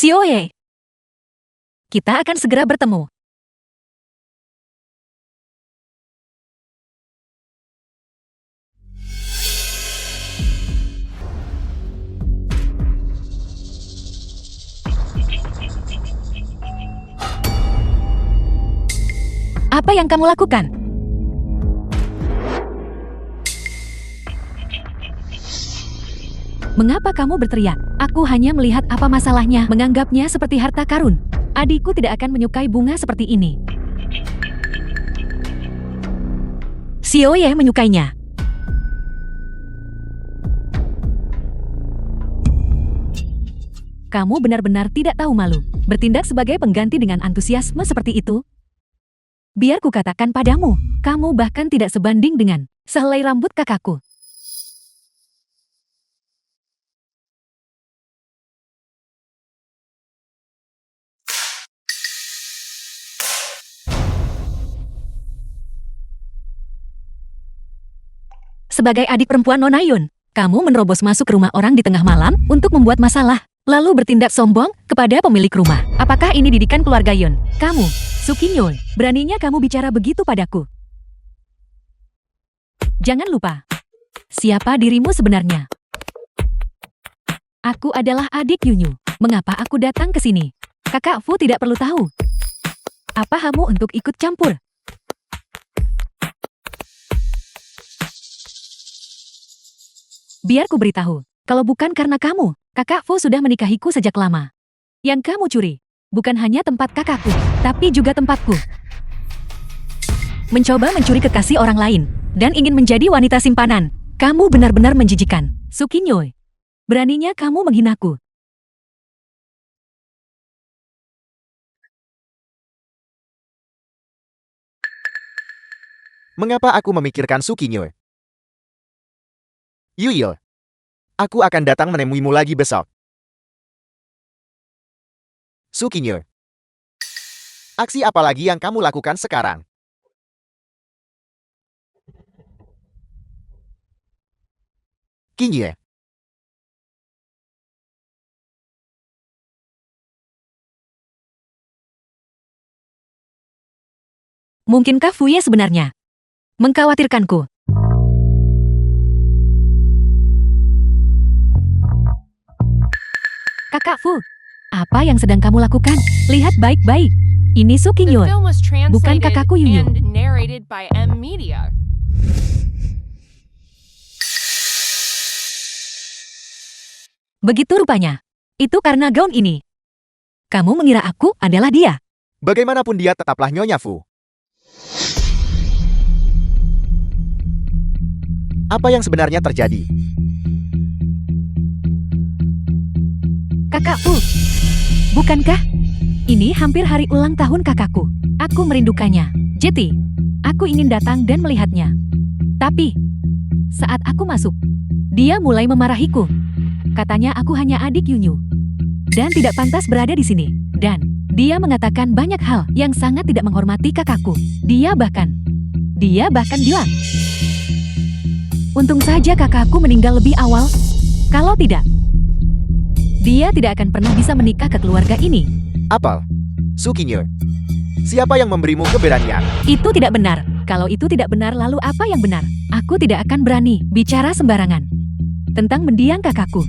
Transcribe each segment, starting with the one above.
Xiaoye, kita akan segera bertemu. Apa yang kamu lakukan? Mengapa kamu berteriak? Aku hanya melihat apa masalahnya, menganggapnya seperti harta karun. Adikku tidak akan menyukai bunga seperti ini. Xiaoye menyukainya. Kamu benar-benar tidak tahu malu. Bertindak sebagai pengganti dengan antusiasme seperti itu. Biar kukatakan padamu, kamu bahkan tidak sebanding dengan sehelai rambut kakakku. Sebagai adik perempuan Nona Yun, kamu menerobos masuk ke rumah orang di tengah malam untuk membuat masalah, lalu bertindak sombong kepada pemilik rumah. Apakah ini didikan keluarga Yun? Kamu, Sukinyo, beraninya kamu bicara begitu padaku? Jangan lupa, siapa dirimu sebenarnya? Aku adalah adik Yunyu. Mengapa aku datang ke sini? Kakak Fu tidak perlu tahu. Apa kamu untuk ikut campur? Biar ku beritahu, kalau bukan karena kamu, kakak Fu sudah menikahiku sejak lama. Yang kamu curi, bukan hanya tempat kakakku, tapi juga tempatku. Mencoba mencuri kekasih orang lain, dan ingin menjadi wanita simpanan. Kamu benar-benar menjijikan, Sukinyo. Beraninya kamu menghinaku. Mengapa aku memikirkan Sukinyo? Yuyil, aku akan datang menemuimu lagi besok. Sukinyo, aksi apa lagi yang kamu lakukan sekarang? Kinye, Mungkinkah Fuye sebenarnya mengkhawatirkanku? Kakak Fu, apa yang sedang kamu lakukan? Lihat baik-baik. Ini Sukinyo, bukan kakakku Yunyu. Begitu rupanya. Itu karena gaun ini. Kamu mengira aku adalah dia. bagaimanapun dia tetaplah Nyonya Fu. Apa yang sebenarnya terjadi? Kakak Fu, bukankah? Ini hampir hari ulang tahun kakakku. Aku merindukannya. Jeti, aku ingin datang dan melihatnya. Tapi, saat aku masuk, dia mulai memarahiku. Katanya aku hanya adik Yunyu. Dan tidak pantas berada di sini. Dan, dia mengatakan banyak hal yang sangat tidak menghormati kakakku. Dia bahkan bilang, untung saja kakakku meninggal lebih awal. Kalau tidak, dia tidak akan pernah bisa menikah ke keluarga ini. Apal, Sukinyo, siapa yang memberimu keberanian? Itu tidak benar. Kalau itu tidak benar, lalu apa yang benar? Aku tidak akan berani bicara sembarangan tentang mendiang kakakku.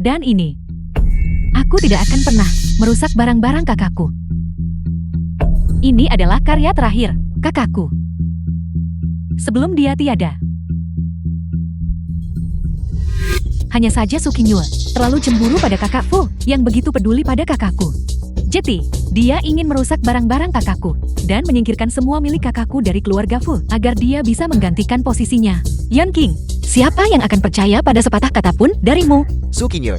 Dan ini, aku tidak akan pernah merusak barang-barang kakakku. Ini adalah karya terakhir kakakku sebelum dia tiada. Hanya saja Sukinyo terlalu cemburu pada kakak Fu yang begitu peduli pada kakakku. Jeti, dia ingin merusak barang-barang kakakku dan menyingkirkan semua milik kakakku dari keluarga Fu agar dia bisa menggantikan posisinya. Yan King, siapa yang akan percaya pada sepatah kata pun darimu? Sukinyo,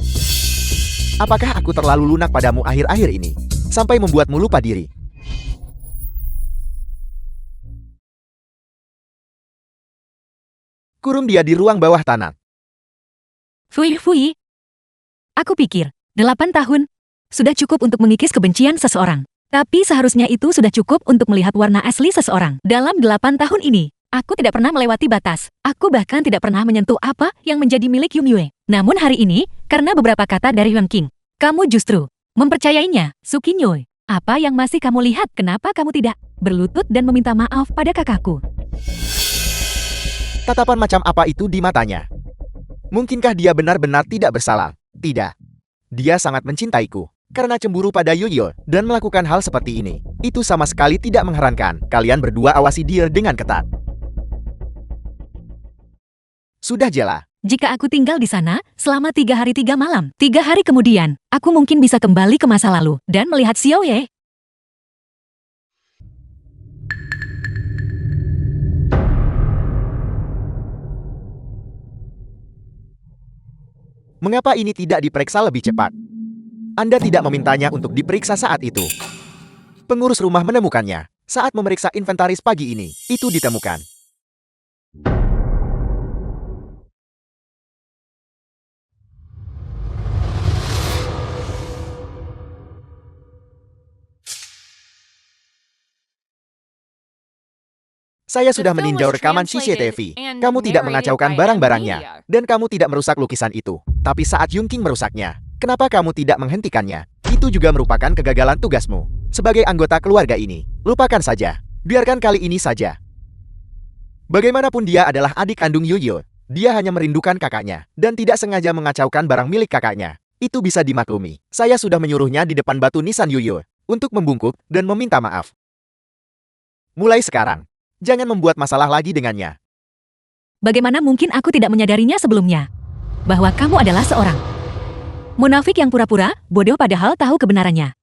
apakah aku terlalu lunak padamu akhir-akhir ini sampai membuatmu lupa diri? Kurung dia di ruang bawah tanah. Fui, aku pikir 8 tahun sudah cukup untuk mengikis kebencian seseorang. Tapi seharusnya itu sudah cukup untuk melihat warna asli seseorang. Dalam 8 tahun ini, Aku tidak pernah melewati batas. Aku bahkan tidak pernah menyentuh apa yang menjadi milik Yumyue. Namun hari ini, karena beberapa kata dari Yuan King, kamu justru mempercayainya. Sukinyoe, apa yang masih kamu lihat? Kenapa kamu tidak berlutut dan meminta maaf pada kakakku? Tatapan macam apa itu di matanya? Mungkinkah dia benar-benar tidak bersalah? Tidak. Dia sangat mencintaiku. Karena cemburu pada Yoyo dan melakukan hal seperti ini. Itu sama sekali tidak mengherankan. Kalian berdua awasi dia dengan ketat. Sudah jela. Jika aku tinggal di sana selama 3 hari 3 malam, 3 hari kemudian, aku mungkin bisa kembali ke masa lalu dan melihat Xiaoye. Mengapa ini tidak diperiksa lebih cepat? Anda tidak memintanya untuk diperiksa saat itu. Pengurus rumah menemukannya. Saat memeriksa inventaris pagi ini, itu ditemukan. Saya sudah meninjau rekaman CCTV. Kamu tidak mengacaukan barang-barangnya, dan kamu tidak merusak lukisan itu. Tapi saat Yunking merusaknya, kenapa kamu tidak menghentikannya? Itu juga merupakan kegagalan tugasmu. Sebagai anggota keluarga ini, lupakan saja. Biarkan kali ini saja. Bagaimanapun dia adalah adik kandung Yoyo, dia hanya merindukan kakaknya, dan tidak sengaja mengacaukan barang milik kakaknya. Itu bisa dimaklumi. Saya sudah menyuruhnya di depan batu nisan Yoyo, untuk membungkuk dan meminta maaf. Mulai sekarang, jangan membuat masalah lagi dengannya. Bagaimana mungkin aku tidak menyadarinya sebelumnya? Bahwa kamu adalah seorang munafik yang pura-pura bodoh padahal tahu kebenarannya.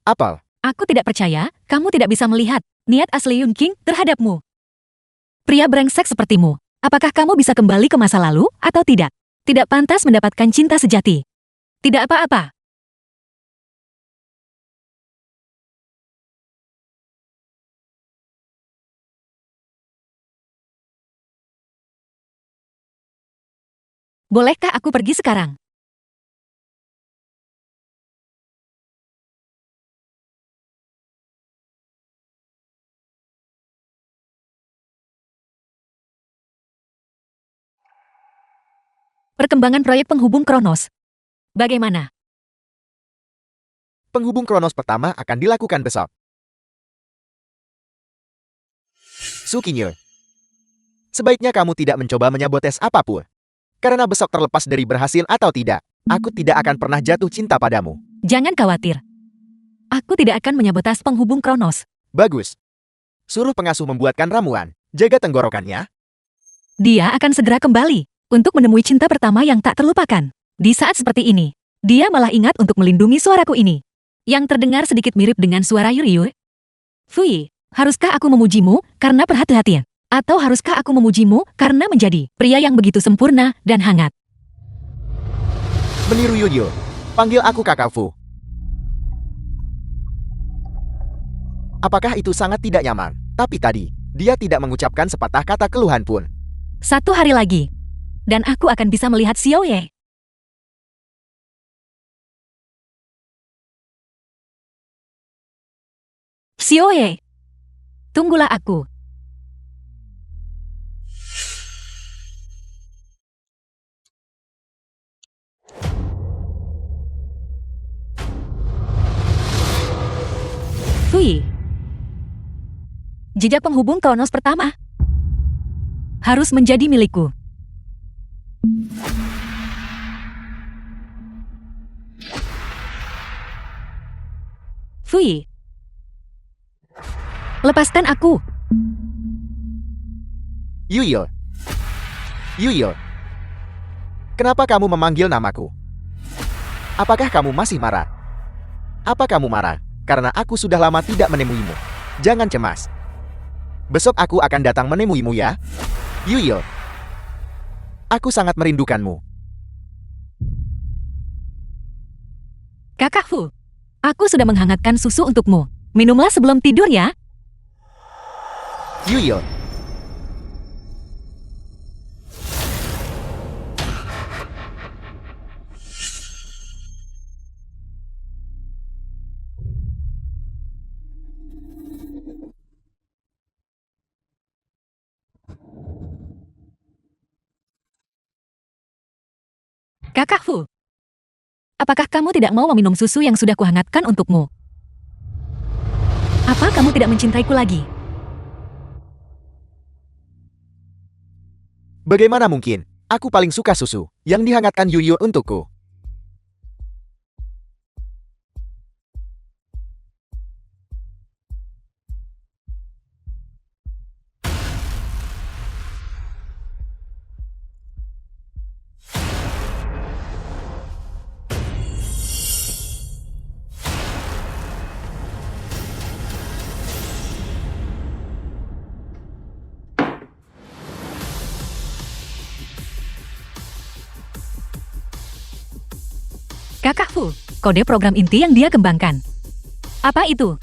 Apel, Aku tidak percaya kamu tidak bisa melihat niat asli Yun King terhadapmu. Pria brengsek sepertimu, apakah kamu bisa kembali ke masa lalu atau tidak? Tidak pantas mendapatkan cinta sejati. Tidak apa-apa. Bolehkah aku pergi sekarang? Perkembangan proyek penghubung Kronos. Bagaimana? penghubung Kronos pertama akan dilakukan besok. Sukinyo, sebaiknya kamu tidak mencoba menyabotes apapun. Karena besok terlepas dari berhasil atau tidak, aku tidak akan pernah jatuh cinta padamu. Jangan khawatir. Aku tidak akan menyabotas penghubung Kronos. Bagus. Suruh pengasuh membuatkan ramuan. Jaga tenggorokannya. Dia akan segera kembali untuk menemui cinta pertama yang tak terlupakan. Di saat seperti ini, dia malah ingat untuk melindungi suaraku ini. Yang terdengar sedikit mirip dengan suara Yuryu. Fui, haruskah aku memujimu karena perhati-hatian? Atau haruskah aku memujimu karena menjadi pria yang begitu sempurna dan hangat? Meniru Yoyo. Panggil aku Kakak Fu. Apakah itu sangat tidak nyaman? Tapi tadi, dia tidak mengucapkan sepatah kata keluhan pun. 1 hari lagi, dan aku akan bisa melihat Xiaoye. Xiaoye, tunggulah aku. Fui. Jejak penghubung Kronos pertama harus menjadi milikku. Fui. Lepaskan aku. Yuyo. Yuyo. Kenapa kamu memanggil namaku? Apakah kamu masih marah? Apa kamu marah karena aku sudah lama tidak menemuimu? Jangan cemas. Besok aku akan datang menemuimu ya. Yuyo. Aku sangat merindukanmu. Kakak Fu, aku sudah menghangatkan susu untukmu. Minumlah sebelum tidur ya. Yuyo. Kakak Fu, apakah kamu tidak mau meminum susu yang sudah kuhangatkan untukmu? Apa kamu tidak mencintaiku lagi? Bagaimana mungkin? Aku paling suka susu yang dihangatkan Yuyu untukku. Kakak Fu, kode program inti yang dia kembangkan. Apa itu?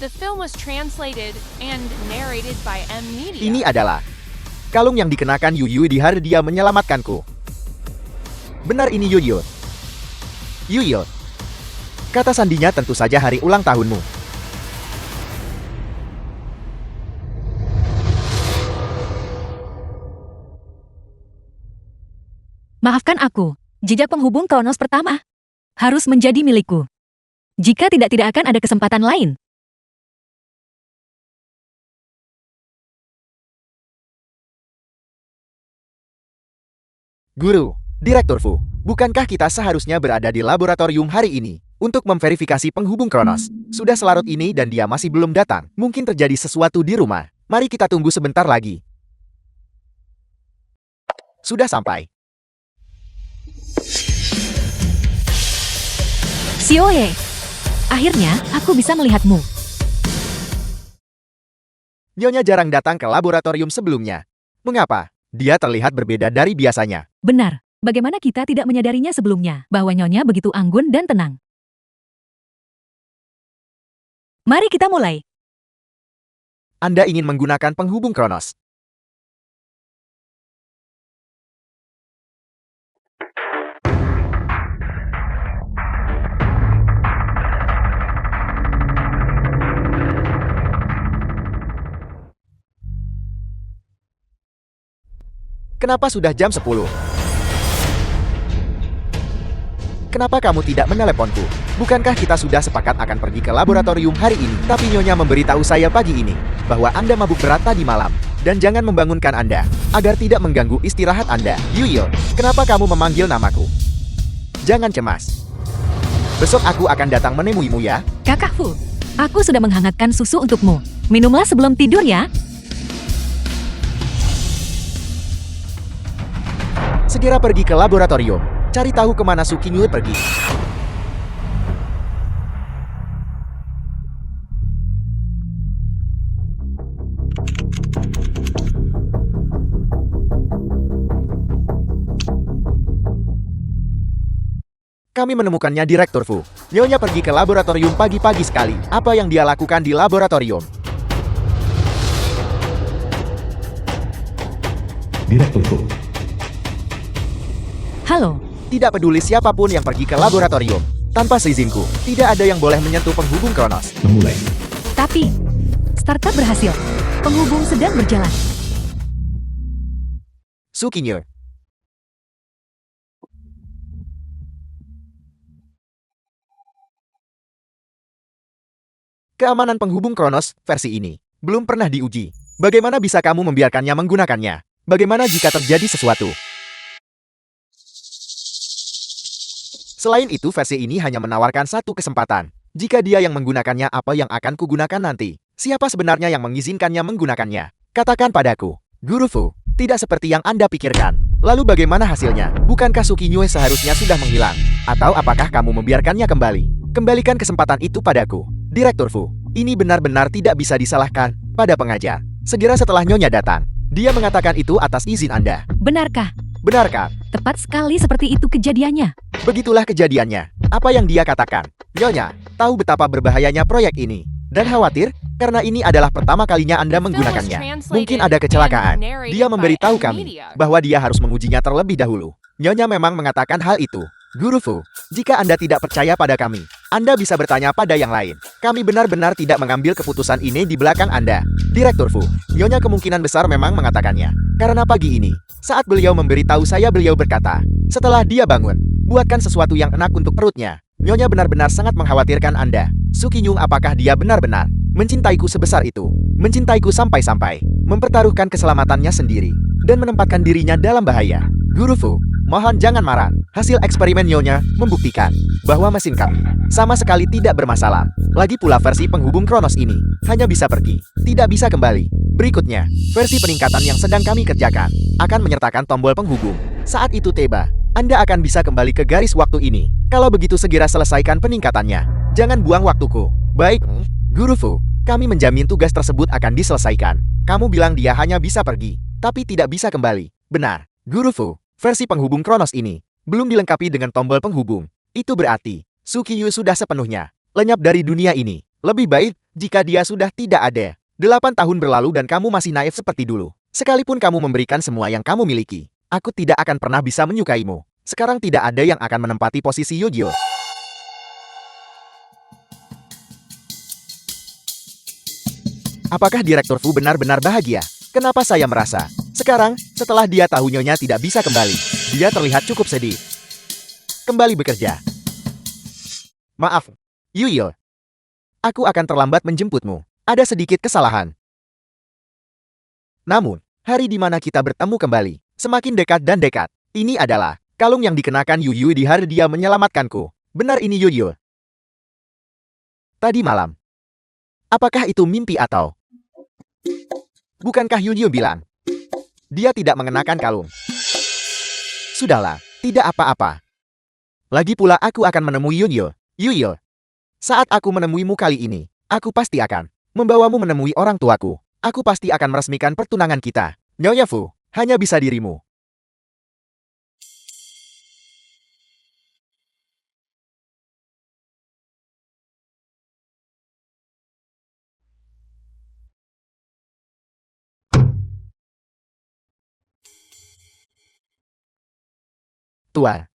The film was translated and narrated by M Media. Ini adalah kalung yang dikenakan Yuyu di hari dia menyelamatkanku. Benar ini Yuyu. Yuyu. Kata sandinya tentu saja hari ulang tahunmu. Maafkan aku, jejak penghubung Kronos pertama harus menjadi milikku. Jika tidak akan ada kesempatan lain. Guru, Direktur Fu, bukankah kita seharusnya berada di laboratorium hari ini untuk memverifikasi penghubung Kronos? Sudah selarut ini dan dia masih belum datang. Mungkin terjadi sesuatu di rumah. Mari kita tunggu sebentar lagi. Sudah sampai. Xiaoye, akhirnya aku bisa melihatmu. Nyonya jarang datang ke laboratorium sebelumnya. Mengapa? Dia terlihat berbeda dari biasanya. Benar, bagaimana kita tidak menyadarinya sebelumnya bahwa Nyonya begitu anggun dan tenang. Mari kita mulai. Anda ingin menggunakan penghubung Kronos. Kenapa sudah jam 10? Kenapa kamu tidak meneleponku? Bukankah kita sudah sepakat akan pergi ke laboratorium hari ini? Tapi Nyonya memberitahu saya pagi ini bahwa Anda mabuk berat tadi malam. Dan jangan membangunkan Anda agar tidak mengganggu istirahat Anda. Yuyu, kenapa kamu memanggil namaku? Jangan cemas. Besok aku akan datang menemuimu ya. Kakak Fu, aku sudah menghangatkan susu untukmu. Minumlah sebelum tidur ya. Segera pergi ke laboratorium. Cari tahu kemana Su Qingyu pergi. Kami menemukannya, Direktur Fu. Nyonya pergi ke laboratorium pagi-pagi sekali. Apa yang dia lakukan di laboratorium? Direktur Fu. Halo, Tidak peduli siapapun yang pergi ke laboratorium. Tanpa seizinku, tidak ada yang boleh menyentuh penghubung Kronos. Memulai. tapi startup berhasil. Penghubung sedang berjalan. Su Qingyu. Keamanan penghubung Kronos versi ini belum pernah diuji. Bagaimana bisa kamu membiarkannya menggunakannya? Bagaimana jika terjadi sesuatu? Selain itu, versi ini hanya menawarkan satu kesempatan. Jika dia yang menggunakannya, apa yang akan kugunakan nanti? Siapa sebenarnya yang mengizinkannya menggunakannya? Katakan padaku, Guru Fu, tidak seperti yang Anda pikirkan. Lalu bagaimana hasilnya? Bukankah Su Qingyu seharusnya sudah menghilang? Atau apakah kamu membiarkannya kembali? Kembalikan kesempatan itu padaku. Direktur Fu, ini benar-benar tidak bisa disalahkan pada pengajar. Segera setelah Nyonya datang, dia mengatakan itu atas izin Anda. Benarkah? Benarkah? Tepat sekali seperti itu kejadiannya. Begitulah kejadiannya. Apa yang dia katakan? Nyonya, tahu betapa berbahayanya proyek ini. Dan khawatir, karena ini adalah pertama kalinya Anda menggunakannya. Mungkin ada kecelakaan. Dia memberitahu kami bahwa dia harus mengujinya terlebih dahulu. Nyonya memang mengatakan hal itu. Guru Fu, jika Anda tidak percaya pada kami, Anda bisa bertanya pada yang lain. Kami benar-benar tidak mengambil keputusan ini di belakang Anda. Direktur Fu, Nyonya kemungkinan besar memang mengatakannya. Karena pagi ini, saat beliau memberitahu saya, beliau berkata Setelah dia bangun, buatkan sesuatu yang enak untuk perutnya. Nyonya benar-benar sangat mengkhawatirkan Anda. Sukinyung, apakah dia benar-benar mencintaiku sebesar itu? Mencintaiku sampai-sampai mempertaruhkan keselamatannya sendiri dan menempatkan dirinya dalam bahaya. Guru Fu, mohon jangan marah. Hasil eksperimen Nyonya membuktikan bahwa mesin kami sama sekali tidak bermasalah. Lagi pula versi penghubung Kronos ini hanya bisa pergi, tidak bisa kembali. Berikutnya, versi peningkatan yang sedang kami kerjakan akan menyertakan tombol penghubung. Saat itu tiba, Anda akan bisa kembali ke garis waktu ini. Kalau begitu segera selesaikan peningkatannya. Jangan buang waktuku. Baik, Guru Fu, kami menjamin tugas tersebut akan diselesaikan. Kamu bilang dia hanya bisa pergi, tapi tidak bisa kembali. Benar, Guru Fu, versi penghubung Kronos ini belum dilengkapi dengan tombol penghubung. Itu berarti, Sukiyu sudah sepenuhnya lenyap dari dunia ini. Lebih baik jika dia sudah tidak ada. 8 tahun berlalu dan kamu masih naif seperti dulu. Sekalipun kamu memberikan semua yang kamu miliki, aku tidak akan pernah bisa menyukaimu. Sekarang tidak ada yang akan menempati posisi Yogyo. Apakah Direktur Fu benar-benar bahagia? Kenapa saya merasa sekarang, setelah dia tahu Nyonya tidak bisa kembali, dia terlihat cukup sedih. Kembali bekerja. Maaf, Yuyo. Aku akan terlambat menjemputmu. Ada sedikit kesalahan. Namun, hari di mana kita bertemu kembali, semakin dekat dan dekat. Ini adalah kalung yang dikenakan Yuyu di hari dia menyelamatkanku. Benar ini Yuyo. Tadi malam. Apakah itu mimpi atau... Bukankah Yuyo bilang dia tidak mengenakan kalung? Sudahlah, tidak apa-apa. Lagi pula aku akan menemui Yuyo. Yuyo, saat aku menemuimu kali ini, aku pasti akan membawamu menemui orang tuaku. Aku pasti akan meresmikan pertunangan kita. Nyonya Fu, hanya bisa dirimu. Tua.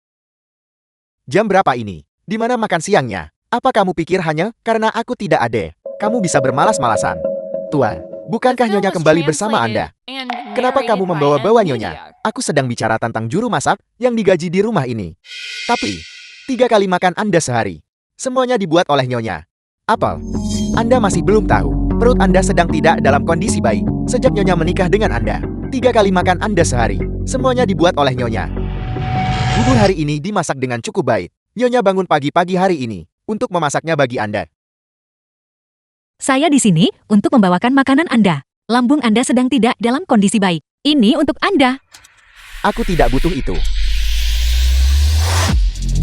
Jam berapa ini? Di mana makan siangnya? Apa kamu pikir hanya karena aku tidak ada, kamu bisa bermalas-malasan? Tua, bukankah Nyonya kembali bersama Anda? Kenapa kamu membawa-bawa Nyonya? Aku sedang bicara tentang juru masak yang digaji di rumah ini. Tapi, 3 kali makan Anda sehari. Semuanya dibuat oleh Nyonya. Apel, Anda masih belum tahu. Perut Anda sedang tidak dalam kondisi baik. Sejak Nyonya menikah dengan Anda, 3 kali makan Anda sehari. Semuanya dibuat oleh Nyonya. Bubur hari ini dimasak dengan cukup baik. Nyonya bangun pagi-pagi hari ini untuk memasaknya bagi Anda. Saya di sini untuk membawakan makanan Anda. Lambung Anda sedang tidak dalam kondisi baik. Ini untuk Anda. Aku tidak butuh itu.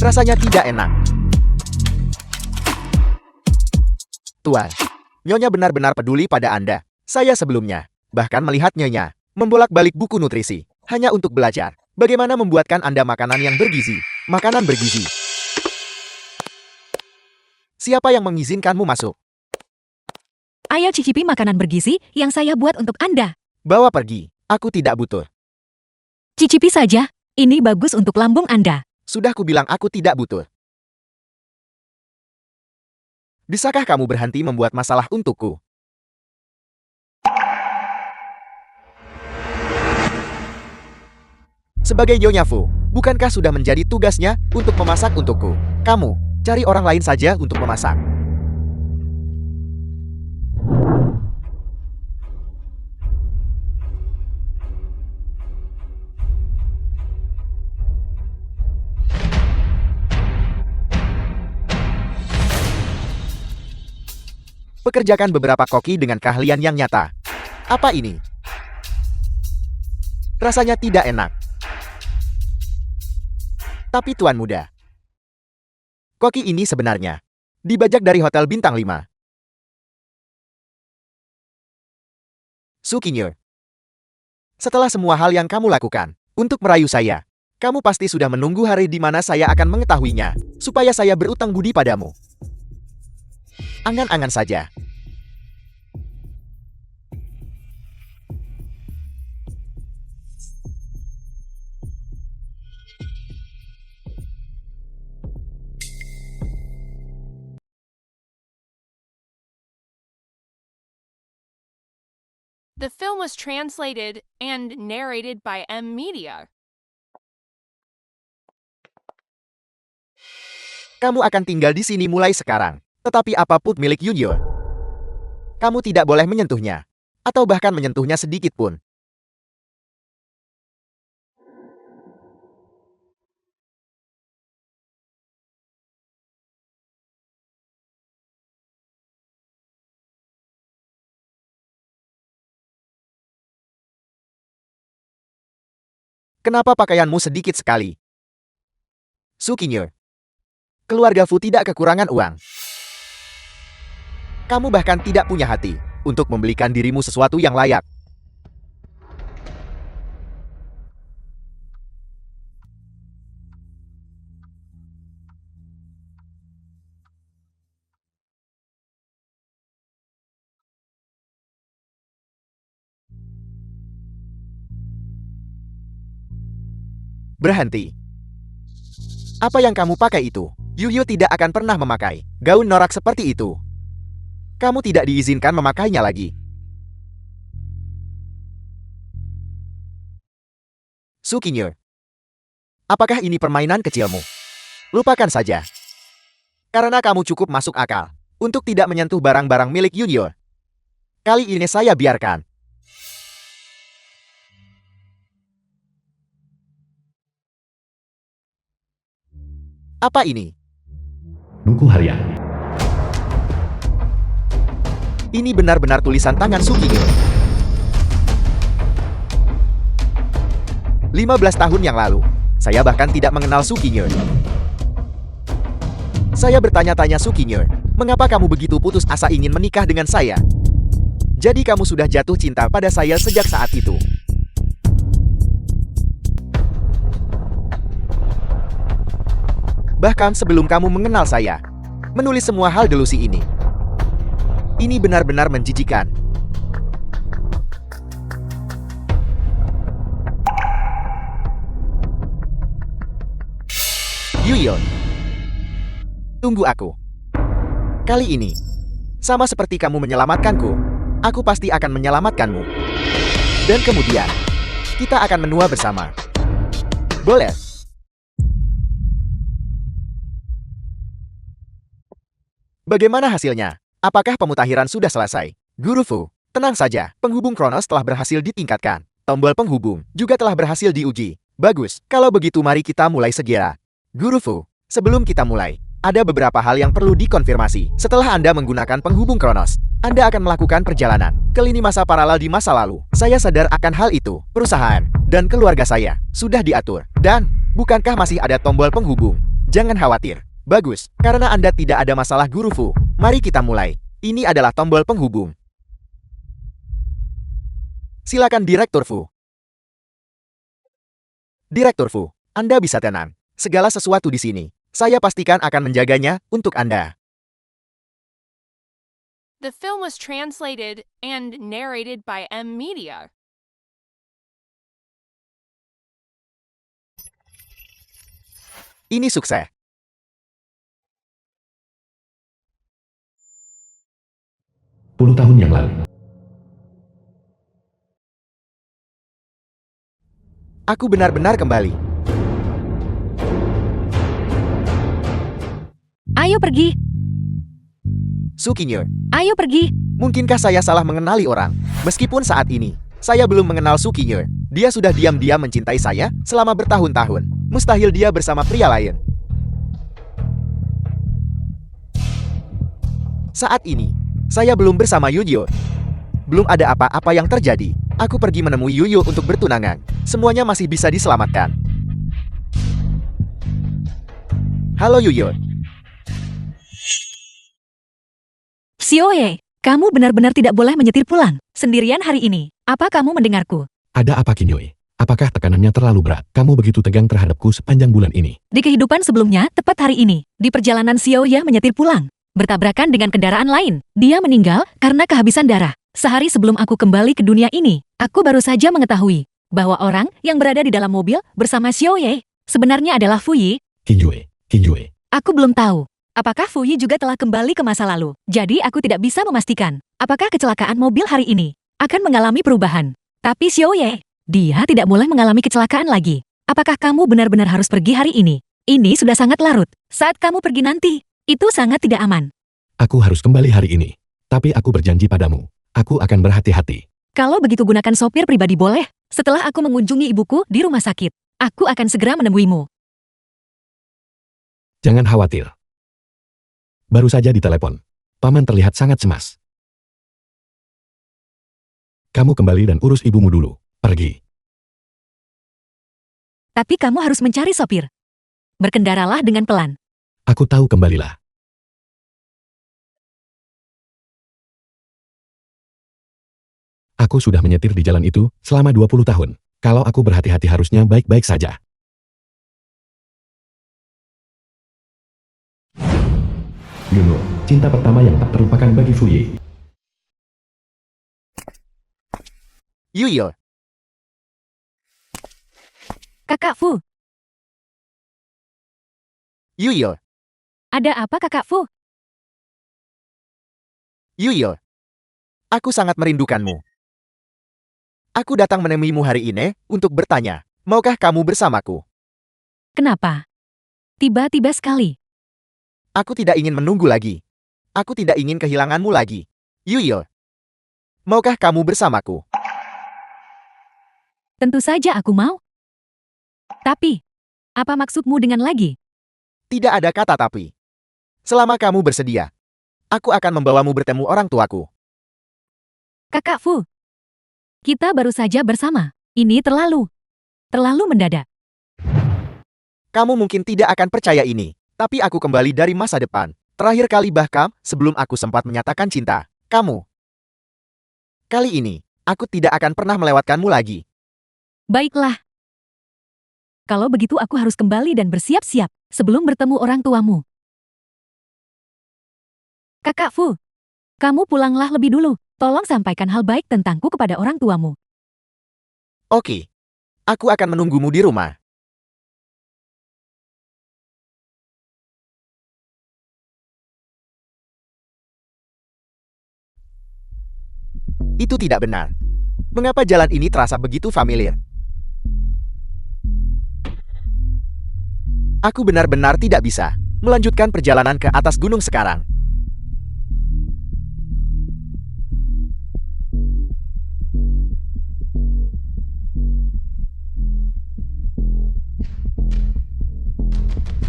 Rasanya tidak enak. Tuan, Nyonya benar-benar peduli pada Anda. Saya sebelumnya bahkan melihat Nyonya membolak-balik buku nutrisi hanya untuk belajar bagaimana membuatkan Anda makanan yang bergizi. Makanan bergizi. Siapa yang mengizinkanmu masuk? Ayo cicipi makanan bergizi yang saya buat untuk Anda. Bawa pergi. Aku tidak butuh. Cicipi saja. Ini bagus untuk lambung Anda. Sudah kubilang aku tidak butuh. Bisakah kamu berhenti membuat masalah untukku? Sebagai Nyonya Fu, bukankah sudah menjadi tugasnya untuk memasak untukku? Kamu, cari orang lain saja untuk memasak. Pekerjakan beberapa koki dengan keahlian yang nyata. Apa ini? Rasanya tidak enak. Tapi Tuan Muda, koki ini sebenarnya dibajak dari Hotel Bintang 5. Sukinyo, setelah semua hal yang kamu lakukan untuk merayu saya, kamu pasti sudah menunggu hari di mana saya akan mengetahuinya, supaya saya berutang budi padamu. Angan-angan saja. The film was translated and narrated by M Media. Kamu akan tinggal di sini mulai sekarang. Tetapi apapun milik Yunyo, kamu tidak boleh menyentuhnya. Atau bahkan menyentuhnya sedikit pun. Kenapa pakaianmu sedikit sekali? Sukinyo, keluarga Fu tidak kekurangan uang. Kamu bahkan tidak punya hati untuk membelikan dirimu sesuatu yang layak. Berhenti. Apa yang kamu pakai itu? Yuyo tidak akan pernah memakai gaun norak seperti itu. Kamu tidak diizinkan memakainya lagi. Sukinyo, apakah ini permainan kecilmu? Lupakan saja. Karena kamu cukup masuk akal untuk tidak menyentuh barang-barang milik Yunyo. Kali ini saya biarkan. Apa ini? Buku harian. Ini benar-benar tulisan tangan Sukinyo. 15 tahun yang lalu, saya bahkan tidak mengenal Sukinyo. Saya bertanya-tanya Sukinyo, mengapa kamu begitu putus asa ingin menikah dengan saya? Jadi kamu sudah jatuh cinta pada saya sejak saat itu. Bahkan sebelum kamu mengenal saya, menulis semua hal delusi ini. Ini benar-benar menjijikan. Yuyo, tunggu aku. Kali ini, sama seperti kamu menyelamatkanku, aku pasti akan menyelamatkanmu. Dan kemudian, kita akan menua bersama. Boleh? Bagaimana hasilnya? Apakah pemutahiran sudah selesai? Guru Fu, tenang saja. Penghubung Kronos telah berhasil ditingkatkan. Tombol penghubung juga telah berhasil diuji. Bagus, kalau begitu mari kita mulai segera. Guru Fu, sebelum kita mulai, ada beberapa hal yang perlu dikonfirmasi. Setelah Anda menggunakan penghubung Kronos, Anda akan melakukan perjalanan ke lini masa paralel di masa lalu. Saya sadar akan hal itu. Perusahaan dan keluarga saya sudah diatur. Dan, bukankah masih ada tombol penghubung? Jangan khawatir. Bagus, karena Anda tidak ada masalah Guru Fu. Mari kita mulai. Ini adalah tombol penghubung. Silakan Direktur Fu. Direktur Fu, Anda bisa tenang. Segala sesuatu di sini, saya pastikan akan menjaganya untuk Anda. The film was translated and narrated by M Media. Ini sukses. 10 tahun yang lalu. Aku benar-benar kembali. Ayo pergi, Sukinyo, ayo pergi. mungkinkah saya salah mengenali orang? Meskipun saat ini, saya belum mengenal Sukinyo. Dia sudah diam-diam mencintai saya selama bertahun-tahun. Mustahil dia bersama pria lain. Saat ini, saya belum bersama Yuyo. Belum ada apa-apa yang terjadi. Aku pergi menemui Yuyo untuk bertunangan. Semuanya masih bisa diselamatkan. Halo Yuyo. Xiaoye, kamu benar-benar tidak boleh menyetir pulang sendirian hari ini. Apa kamu mendengarku? Ada apa Kinyoe? Apakah tekanannya terlalu berat? Kamu begitu tegang terhadapku sepanjang bulan ini. Di kehidupan sebelumnya, tepat hari ini, di perjalanan Xiaoye menyetir pulang, bertabrakan dengan kendaraan lain. Dia meninggal karena kehabisan darah. Sehari sebelum aku kembali ke dunia ini, aku baru saja mengetahui bahwa orang yang berada di dalam mobil bersama Xiaoye sebenarnya adalah Fuyi. Kinyoe. Aku belum tahu. Apakah Fuyi juga telah kembali ke masa lalu? Jadi aku tidak bisa memastikan apakah kecelakaan mobil hari ini akan mengalami perubahan. Tapi Xiaoye, dia tidak boleh mengalami kecelakaan lagi. Apakah kamu benar-benar harus pergi hari ini? Ini sudah sangat larut. Saat kamu pergi nanti, itu sangat tidak aman. Aku harus kembali hari ini. Tapi aku berjanji padamu, aku akan berhati-hati. Kalau begitu gunakan sopir pribadi boleh. Setelah aku mengunjungi ibuku di rumah sakit, aku akan segera menemuimu. Jangan khawatir. Baru saja ditelepon. Paman terlihat sangat cemas. Kamu kembali dan urus ibumu dulu. Pergi. Tapi kamu harus mencari sopir. Berkendaralah dengan pelan. Aku tahu, kembalilah. Aku sudah menyetir di jalan itu selama 20 tahun. Kalau aku berhati-hati harusnya baik-baik saja. Yuno, cinta pertama yang tak terlupakan bagi Fuye. Yuyil, Kakak Fu, Yuyil, ada apa Kakak Fu? Yuyil. Aku sangat merindukanmu. Aku datang menemuimu hari ini untuk bertanya, maukah kamu bersamaku? Kenapa? Tiba-tiba sekali. Aku tidak ingin menunggu lagi. Aku tidak ingin kehilanganmu lagi. Yuyil, maukah kamu bersamaku? Tentu saja aku mau. Tapi, apa maksudmu dengan lagi? Tidak ada kata tapi. Selama kamu bersedia, aku akan membawamu bertemu orang tuaku. Kakak Fu, kita baru saja bersama. Ini terlalu mendadak. Kamu mungkin tidak akan percaya ini, tapi aku kembali dari masa depan. Terakhir kali bahkan sebelum aku sempat menyatakan cinta, kamu. Kali ini, aku tidak akan pernah melewatkanmu lagi. Baiklah. Kalau begitu aku harus kembali dan bersiap-siap sebelum bertemu orang tuamu. Kakak Fu, kamu pulanglah lebih dulu. Tolong sampaikan hal baik tentangku kepada orang tuamu. Oke, aku akan menunggumu di rumah. Itu tidak benar. Mengapa jalan ini terasa begitu familiar? Aku benar-benar tidak bisa melanjutkan perjalanan ke atas gunung sekarang.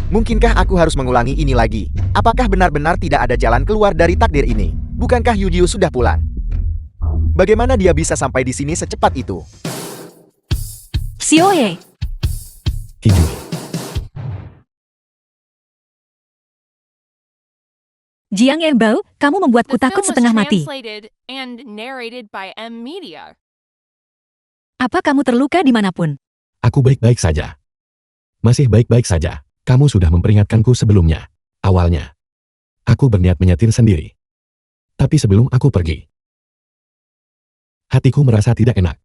Mungkinkah aku harus mengulangi ini lagi? Apakah benar-benar tidak ada jalan keluar dari takdir ini? Bukankah Yu sudah pulang? Bagaimana dia bisa sampai di sini secepat itu? Xiaoye, Kijui. Jiang Yembao, kamu membuatku The takut film was setengah mati. translated and narrated by M Media. Apa kamu terluka dimanapun? Aku baik-baik saja. Masih baik-baik saja. Kamu sudah memperingatkanku sebelumnya. Awalnya, aku berniat menyetir sendiri. Tapi sebelum aku pergi, hatiku merasa tidak enak.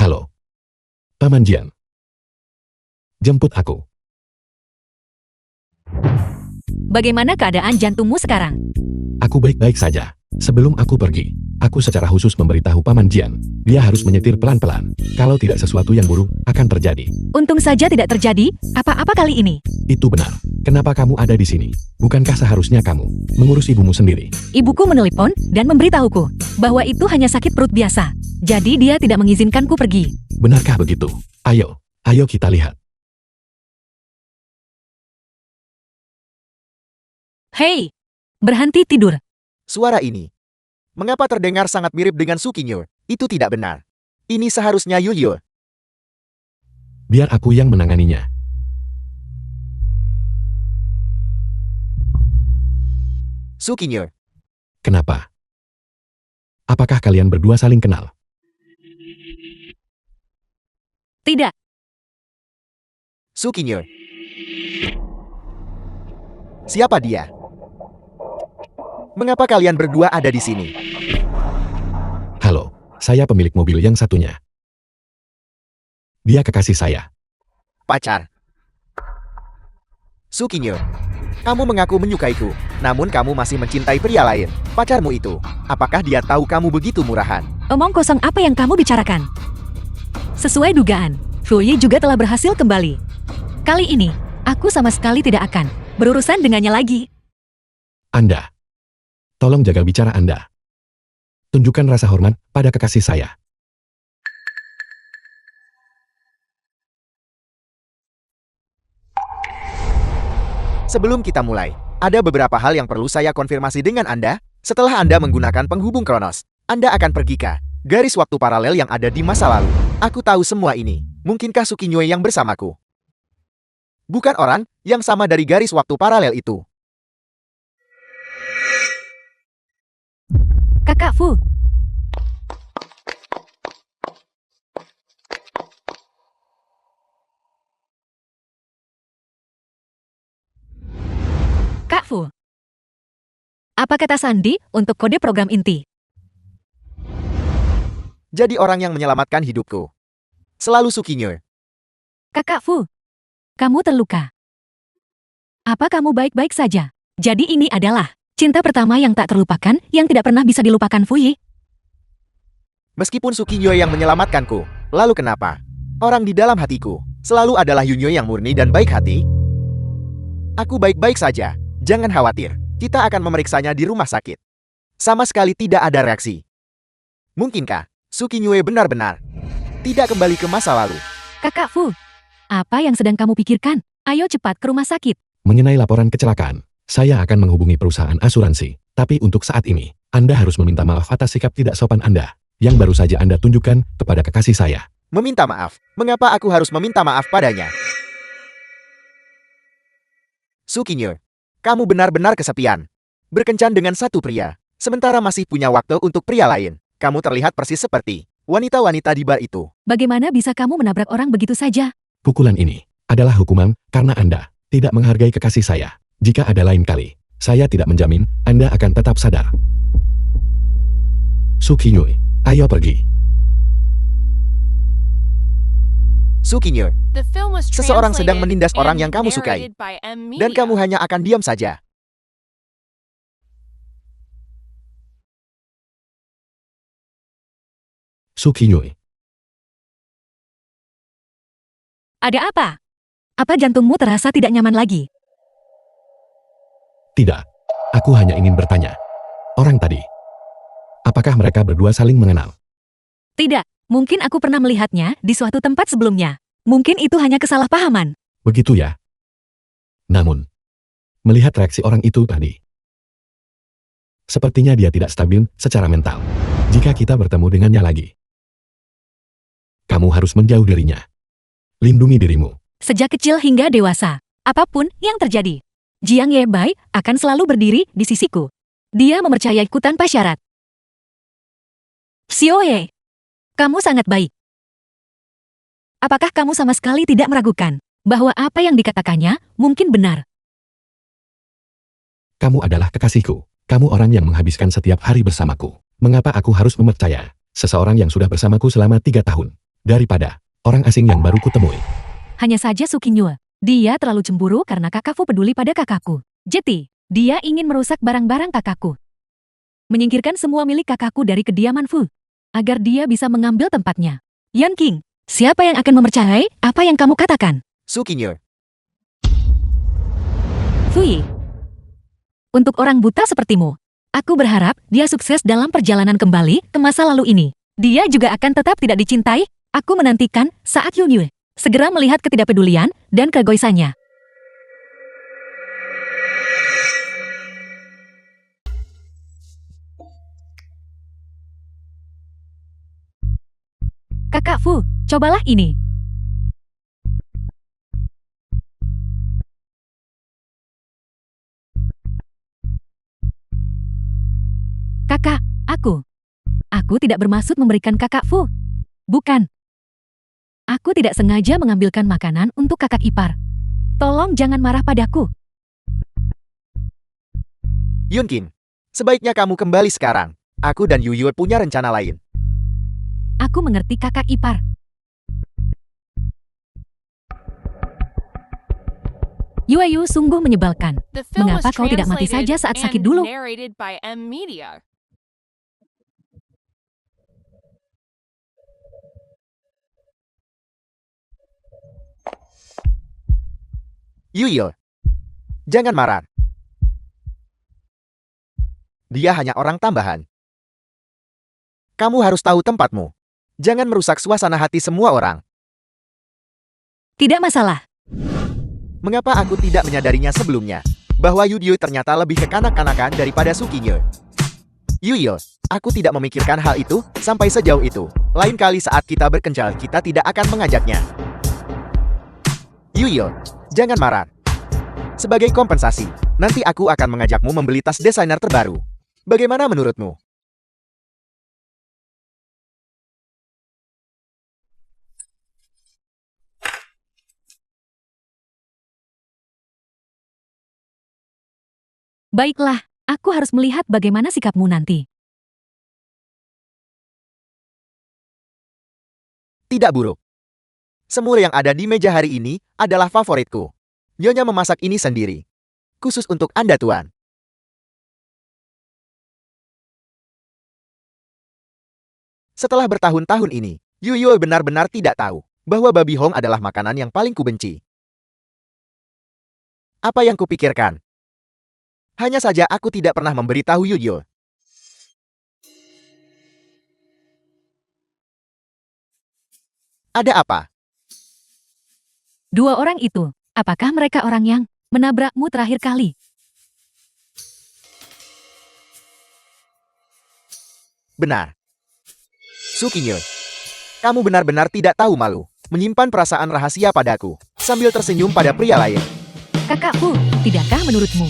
Halo, Paman Jian. Jemput aku. Bagaimana keadaan jantungmu sekarang? Aku baik-baik saja. Sebelum aku pergi, aku secara khusus memberitahu Paman Jian. Dia harus menyetir pelan-pelan. Kalau tidak sesuatu yang buruk akan terjadi. Untung saja tidak terjadi apa-apa kali ini. Itu benar. Kenapa kamu ada di sini? Bukankah seharusnya kamu mengurus ibumu sendiri? Ibuku menelepon dan memberitahuku bahwa itu hanya sakit perut biasa. Jadi dia tidak mengizinkanku pergi. Benarkah begitu? Ayo kita lihat. Hei, berhenti tidur. Suara ini. Mengapa terdengar sangat mirip dengan Sukinyo? Itu tidak benar. Ini seharusnya Yu. Biar aku yang menanganinya. Sukinyo. Kenapa? Apakah kalian berdua saling kenal? Tidak, Sukinyo. Siapa dia? Mengapa kalian berdua ada di sini? Halo, saya pemilik mobil yang satunya. Dia kekasih saya. pacar. Sukinyo, kamu mengaku menyukaiku, namun kamu masih mencintai pria lain. Pacarmu itu, apakah dia tahu kamu begitu murahan? Omong kosong apa yang kamu bicarakan? Sesuai dugaan, Fuyi juga telah berhasil kembali. Kali ini, aku sama sekali tidak akan berurusan dengannya lagi. Anda. Tolong jaga bicara Anda. Tunjukkan rasa hormat pada kekasih saya. Sebelum kita mulai, ada beberapa hal yang perlu saya konfirmasi dengan Anda. Setelah Anda menggunakan penghubung Kronos, Anda akan pergi ke garis waktu paralel yang ada di masa lalu. Aku tahu semua ini. Mungkinkah Sukinyo yang bersamaku bukan orang yang sama dari garis waktu paralel itu? Kakak Fu. Kak Fu. Apa kata Sandi untuk kode program inti? Jadi orang yang menyelamatkan hidupku. Selalu Sukinyo. Kakak Fu. Kamu terluka. Apa kamu baik-baik saja? Jadi ini adalah cinta pertama yang tak terlupakan, yang tidak pernah bisa dilupakan Fuyi. Meskipun Sukinyo yang menyelamatkanku, lalu kenapa? Orang di dalam hatiku selalu adalah Yunyo yang murni dan baik hati. Aku baik-baik saja. Jangan khawatir, kita akan memeriksanya di rumah sakit. Sama sekali tidak ada reaksi. Mungkinkah Sukinyo benar-benar tidak kembali ke masa lalu? Kakak Fu, apa yang sedang kamu pikirkan? Ayo cepat ke rumah sakit. Mengenai laporan kecelakaan, saya akan menghubungi perusahaan asuransi. Tapi untuk saat ini, Anda harus meminta maaf atas sikap tidak sopan Anda, yang baru saja Anda tunjukkan kepada kekasih saya. Meminta maaf? Mengapa aku harus meminta maaf padanya? Sukinyo, kamu benar-benar kesepian. Berkencan dengan satu pria, sementara masih punya waktu untuk pria lain. Kamu terlihat persis seperti wanita-wanita di bar itu. Bagaimana bisa kamu menabrak orang begitu saja? Pukulan ini adalah hukuman karena Anda tidak menghargai kekasih saya. Jika ada lain kali, saya tidak menjamin Anda akan tetap sadar. Sukinyo, ayo pergi. Sukinyo, The film was seseorang sedang translated menindas orang and yang kamu sukai. narrated by M Dan Media. kamu hanya akan diam saja. Sukinyo, Ada apa? Apa jantungmu terasa tidak nyaman lagi? tidak. Aku hanya ingin bertanya. Orang tadi, apakah mereka berdua saling mengenal? Tidak, mungkin aku pernah melihatnya di suatu tempat sebelumnya. Mungkin itu hanya kesalahpahaman. Begitu ya. Namun, melihat reaksi orang itu tadi, sepertinya dia tidak stabil secara mental. Jika kita bertemu dengannya lagi, kamu harus menjauh darinya. Lindungi dirimu. Sejak kecil hingga dewasa, apapun yang terjadi, Jiang Yebai akan selalu berdiri di sisiku. Dia mempercayaiku tanpa syarat. Xiaoye, kamu sangat baik. Apakah kamu sama sekali tidak meragukan bahwa apa yang dikatakannya mungkin benar? Kamu adalah kekasihku. Kamu orang yang menghabiskan setiap hari bersamaku. Mengapa aku harus mempercaya seseorang yang sudah bersamaku selama 3 tahun daripada orang asing yang baru kutemui? Hanya saja Sukinyo, dia terlalu cemburu karena kakakku peduli pada kakakku. Jeti, dia ingin merusak barang-barang kakakku. Menyingkirkan semua milik kakakku dari kediaman Fu, agar dia bisa mengambil tempatnya. Yan King, siapa yang akan mempercayai apa yang kamu katakan? Sukinyo, Fui. Untuk orang buta sepertimu, aku berharap dia sukses dalam perjalanan kembali ke masa lalu ini. Dia juga akan tetap tidak dicintai. Aku menantikan saat Yunyu segera melihat ketidakpedulian dan keegoisannya. Kakak Fu, cobalah ini. Kakak, aku tidak bermaksud memberikan kakak Fu. Bukan. Aku tidak sengaja mengambilkan makanan untuk kakak ipar. Tolong jangan marah padaku. Yunkin, sebaiknya kamu kembali sekarang. Aku dan Yuyu punya rencana lain. Aku mengerti kakak ipar. Yuayu sungguh menyebalkan. The film was Mengapa kau tidak mati translated saja saat sakit and dulu? narrated by M Media. Yuyil, jangan marah. Dia hanya orang tambahan. Kamu harus tahu tempatmu. Jangan merusak suasana hati semua orang. Tidak masalah. Mengapa aku tidak menyadarinya sebelumnya? Bahwa Yuyil ternyata lebih kekanak-kanakan daripada Sukinye. Yuyil, aku tidak memikirkan hal itu sampai sejauh itu. Lain kali saat kita berkencan, kita tidak akan mengajaknya. Yuyil, jangan marah. Sebagai kompensasi, nanti aku akan mengajakmu membeli tas desainer terbaru. Bagaimana menurutmu? Baiklah, aku harus melihat bagaimana sikapmu nanti. Tidak buruk. Semur yang ada di meja hari ini adalah favoritku. Nyonya memasak ini sendiri. Khusus untuk Anda, Tuan. Setelah bertahun-tahun ini, Yuyil benar-benar tidak tahu bahwa babi hong adalah makanan yang paling kubenci. Apa yang kupikirkan? Hanya saja aku tidak pernah memberitahu Yuyil. Ada apa? Dua orang itu, apakah mereka orang yang menabrakmu terakhir kali? Benar. Sukinye, kamu benar-benar tidak tahu malu menyimpan perasaan rahasia padaku sambil tersenyum pada pria lain. Kakakku, tidakkah menurutmu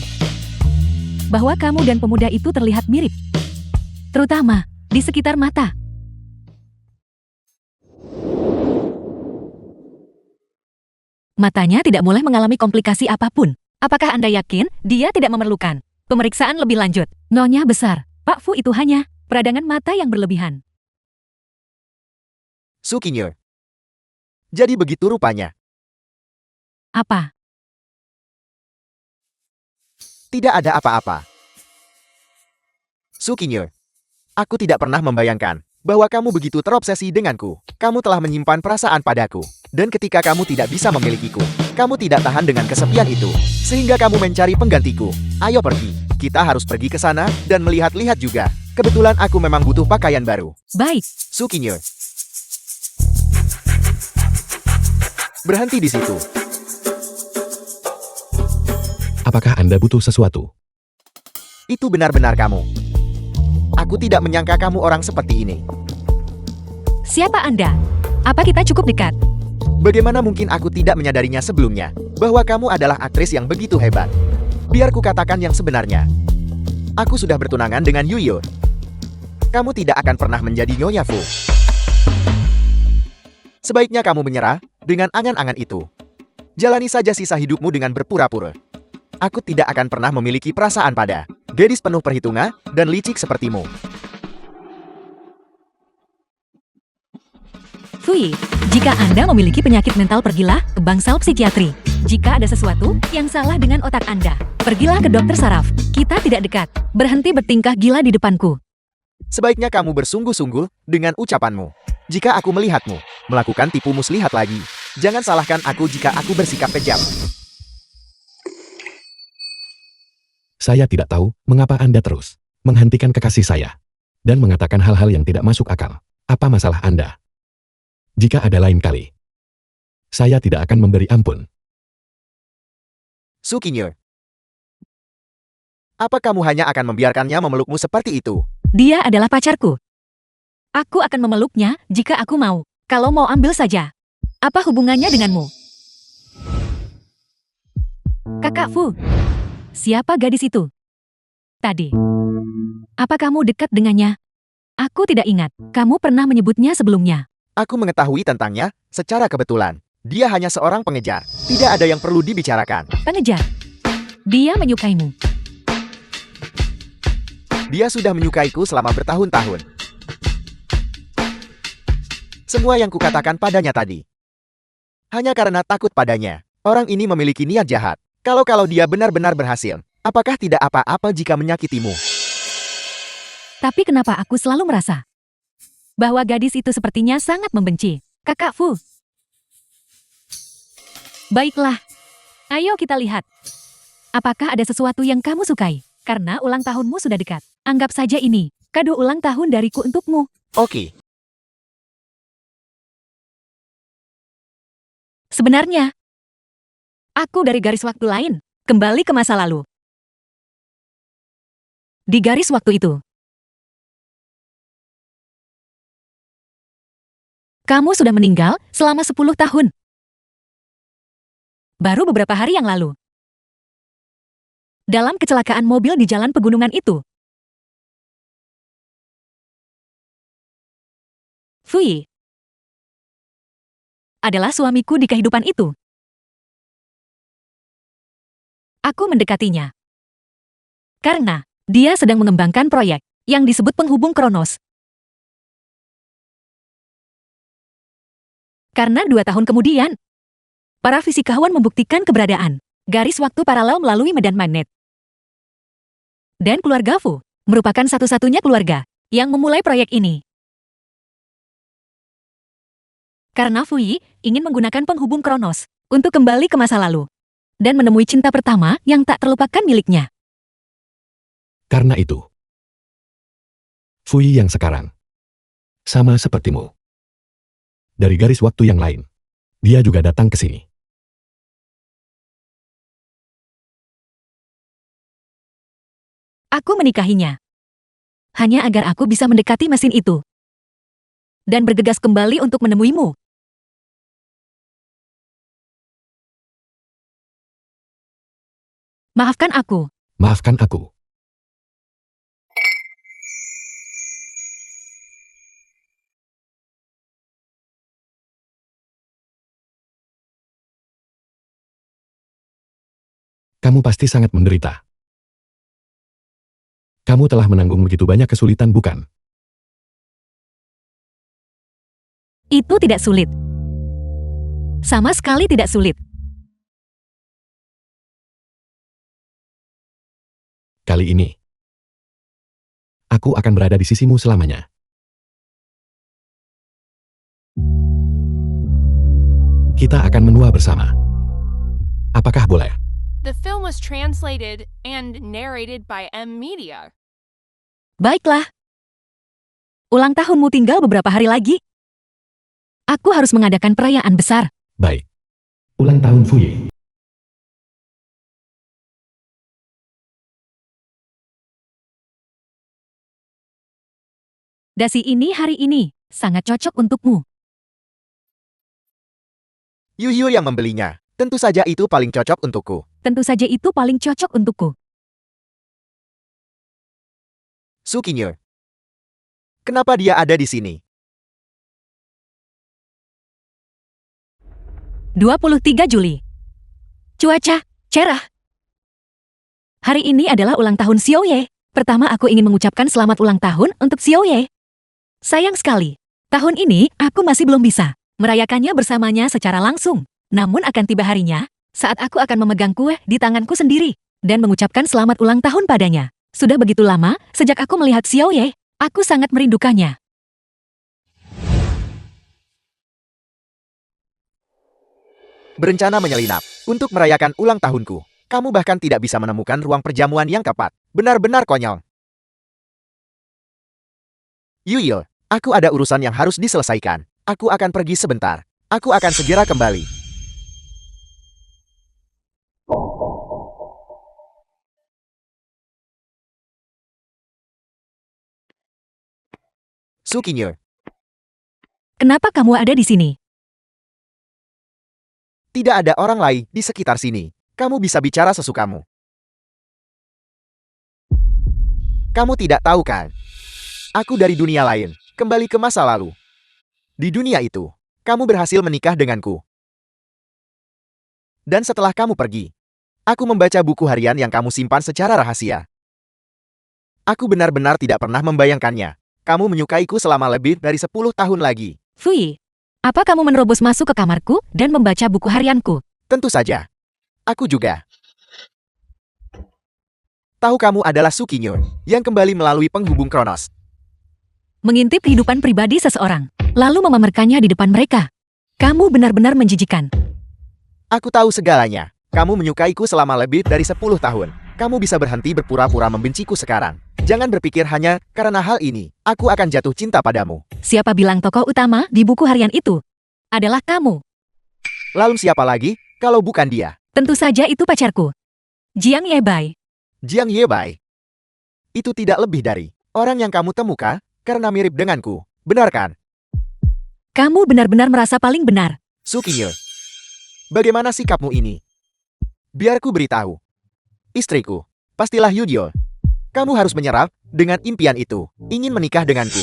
bahwa kamu dan pemuda itu terlihat mirip? Terutama di sekitar mata. Matanya tidak mulai mengalami komplikasi apapun. Apakah Anda yakin dia tidak memerlukan pemeriksaan lebih lanjut? Nyonya besar, Pak Fu itu hanya peradangan mata yang berlebihan. Sukinye. Jadi begitu rupanya. Apa? Tidak ada apa-apa. Sukinye. Aku tidak pernah membayangkan bahwa kamu begitu terobsesi denganku. Kamu telah menyimpan perasaan padaku. Dan ketika kamu tidak bisa memilikiku, kamu tidak tahan dengan kesepian itu. Sehingga kamu mencari penggantiku. Ayo pergi. Kita harus pergi ke sana dan melihat-lihat juga. Kebetulan aku memang butuh pakaian baru. Baik, Sukinye. Berhenti di situ. Apakah Anda butuh sesuatu? Itu benar-benar kamu. Aku tidak menyangka kamu orang seperti ini. siapa Anda? Apa kita cukup dekat? Bagaimana mungkin aku tidak menyadarinya sebelumnya, bahwa kamu adalah aktris yang begitu hebat. Biar ku katakan yang sebenarnya. Aku sudah bertunangan dengan Yuyil. Kamu tidak akan pernah menjadi Nyonya Fu. Sebaiknya kamu menyerah dengan angan-angan itu. Jalani saja sisa hidupmu dengan berpura-pura. Aku tidak akan pernah memiliki perasaan pada gadis penuh perhitungan dan licik sepertimu. Fui, jika Anda memiliki penyakit mental pergilah ke bangsal psikiatri. Jika ada sesuatu yang salah dengan otak Anda, pergilah ke dokter saraf. Kita tidak dekat. Berhenti bertingkah gila di depanku. Sebaiknya kamu bersungguh-sungguh dengan ucapanmu. Jika aku melihatmu melakukan tipu muslihat lagi, jangan salahkan aku jika aku bersikap kejam. Saya tidak tahu mengapa Anda terus menghentikan kekasih saya dan mengatakan hal-hal yang tidak masuk akal. Apa masalah Anda? Jika ada lain kali, saya tidak akan memberi ampun. Sukinye, apa kamu hanya akan membiarkannya memelukmu seperti itu? Dia adalah pacarku. Aku akan memeluknya jika aku mau. Kalau mau ambil saja. Apa hubungannya denganmu? Kakak Fu, siapa gadis itu? Tadi. Apa kamu dekat dengannya? Aku tidak ingat. Kamu pernah menyebutnya sebelumnya. Aku mengetahui tentangnya secara kebetulan. Dia hanya seorang pengejar. Tidak ada yang perlu dibicarakan. Pengejar. Dia menyukaimu. Dia sudah menyukaiku selama bertahun-tahun. Semua yang kukatakan padanya tadi hanya karena takut padanya. Orang ini memiliki niat jahat. Kalau dia benar-benar berhasil, apakah tidak apa-apa jika menyakitimu? Tapi kenapa aku selalu merasa bahwa gadis itu sepertinya sangat membenci Kakak Fu? Baiklah, ayo kita lihat. Apakah ada sesuatu yang kamu sukai? Karena ulang tahunmu sudah dekat. Anggap saja ini kado ulang tahun dariku untukmu. Oke, Sebenarnya, aku dari garis waktu lain, kembali ke masa lalu. Di garis waktu itu, kamu sudah meninggal selama 10 tahun. Baru beberapa hari yang lalu. Dalam kecelakaan mobil di jalan pegunungan itu. Fui adalah suamiku di kehidupan itu. Aku mendekatinya. Karena dia sedang mengembangkan proyek yang disebut penghubung Kronos. Karena 2 tahun kemudian, para fisikawan membuktikan keberadaan garis waktu paralel melalui medan magnet. Dan keluarga Fu merupakan satu-satunya keluarga yang memulai proyek ini. Karena Fui ingin menggunakan penghubung Kronos untuk kembali ke masa lalu dan menemui cinta pertama yang tak terlupakan miliknya. Karena itu, Fui yang sekarang sama sepertimu. Dari garis waktu yang lain, dia juga datang ke sini. Aku menikahinya. Hanya agar aku bisa mendekati mesin itu. Dan bergegas kembali untuk menemuimu. Maafkan aku. Maafkan aku. Kamu pasti sangat menderita. Kamu telah menanggung begitu banyak kesulitan, bukan? Itu tidak sulit. Sama sekali tidak sulit. Kali ini, aku akan berada di sisimu selamanya. Kita akan menua bersama. Apakah boleh? The film was translated and narrated by M Media. Baiklah. Ulang tahunmu tinggal beberapa hari lagi. Aku harus mengadakan perayaan besar. Baik. Ulang tahun Fui. Dasi ini hari ini sangat cocok untukmu. Yu yang membelinya. Tentu saja itu paling cocok untukku. Tentu saja itu paling cocok untukku. Sukinyo. Kenapa dia ada di sini? 23 Juli. Cuaca cerah. Hari ini adalah ulang tahun Xiaoye. Pertama aku ingin mengucapkan selamat ulang tahun untuk Xiaoye. Sayang sekali, tahun ini aku masih belum bisa merayakannya bersamanya secara langsung. Namun akan tiba harinya, saat aku akan memegang kue di tanganku sendiri dan mengucapkan selamat ulang tahun padanya. Sudah begitu lama sejak aku melihat Xiaoye, aku sangat merindukannya. Berencana menyelinap untuk merayakan ulang tahunku. Kamu bahkan tidak bisa menemukan ruang perjamuan yang tepat. Benar-benar konyol. Yuyil, aku ada urusan yang harus diselesaikan. Aku akan pergi sebentar. Aku akan segera kembali. Sukinyo, Kenapa kamu ada di sini? tidak ada orang lain di sekitar sini. Kamu bisa bicara sesukamu. Kamu tidak tahu kan? Aku dari dunia lain, kembali ke masa lalu. Di dunia itu, kamu berhasil menikah denganku. Dan setelah kamu pergi, aku membaca buku harian yang kamu simpan secara rahasia. Aku benar-benar tidak pernah membayangkannya. Kamu menyukaiku selama lebih dari 10 tahun lagi. Fui, apa kamu menerobos masuk ke kamarku dan membaca buku harianku? Tentu saja. Aku juga. Tahu kamu adalah Sukinyo, yang kembali melalui penghubung Kronos. Mengintip kehidupan pribadi seseorang, lalu memamerkannya di depan mereka. Kamu benar-benar menjijikan. Aku tahu segalanya. Kamu menyukaiku selama lebih dari 10 tahun. Kamu bisa berhenti berpura-pura membenciku sekarang. Jangan berpikir hanya karena hal ini, aku akan jatuh cinta padamu. Siapa bilang tokoh utama di buku harian itu adalah kamu? Lalu siapa lagi, kalau bukan dia? Tentu saja itu pacarku, Jiang Yebai. Jiang Yebai. Itu tidak lebih dari orang yang kamu temukan karena mirip denganku, benar kan? Kamu benar-benar merasa paling benar. Sukinyo, bagaimana sikapmu ini? Biar ku beritahu. Istriku, pastilah Yudyo. Kamu harus menyerah dengan impian itu, ingin menikah denganku.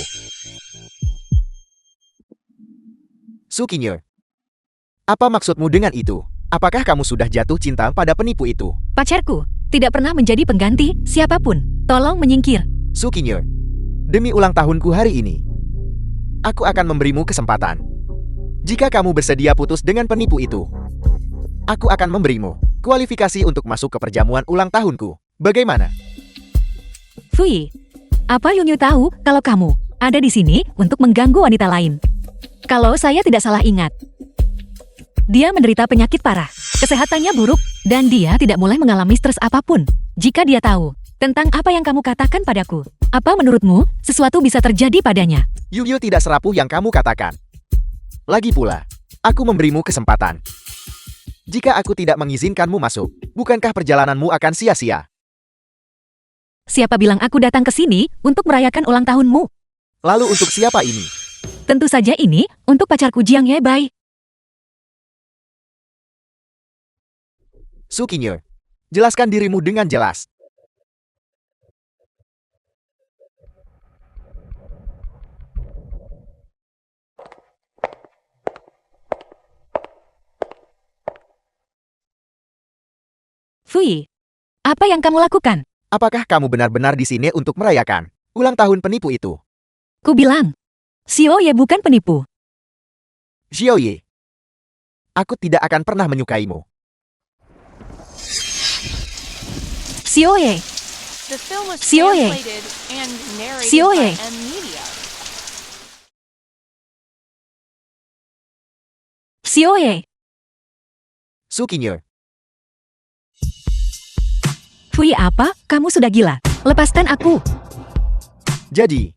Sukinyo, apa maksudmu dengan itu? Apakah kamu sudah jatuh cinta pada penipu itu? Pacarku tidak pernah menjadi pengganti siapapun. Tolong menyingkir. Sukinyo, demi ulang tahunku hari ini, aku akan memberimu kesempatan. Jika kamu bersedia putus dengan penipu itu, aku akan memberimu kualifikasi untuk masuk ke perjamuan ulang tahunku. Bagaimana? Fui, apa Yunyu tahu kalau kamu ada di sini untuk mengganggu wanita lain? Kalau saya tidak salah ingat, dia menderita penyakit parah, kesehatannya buruk, dan dia tidak mulai mengalami stres apapun. Jika dia tahu tentang apa yang kamu katakan padaku, apa menurutmu sesuatu bisa terjadi padanya? Yudyo tidak serapuh yang kamu katakan. Lagi pula, aku memberimu kesempatan. Jika aku tidak mengizinkanmu masuk, bukankah perjalananmu akan sia-sia? Siapa bilang aku datang ke sini untuk merayakan ulang tahunmu? Lalu untuk siapa ini? Tentu saja ini untuk pacarku Jiang Yebai. Sukinyo, jelaskan dirimu dengan jelas. Fui, apa yang kamu lakukan? Apakah kamu benar-benar di sini untuk merayakan ulang tahun penipu itu? Ku bilang, Xiao Ye bukan penipu. Xiaoye, aku tidak akan pernah menyukaimu. Xiao Ye, The film was Sioye. translated and narrated Sioye. by M Media. Xiao Ye. Sukinyo, Fui apa? Kamu sudah gila. Lepaskan aku. jadi,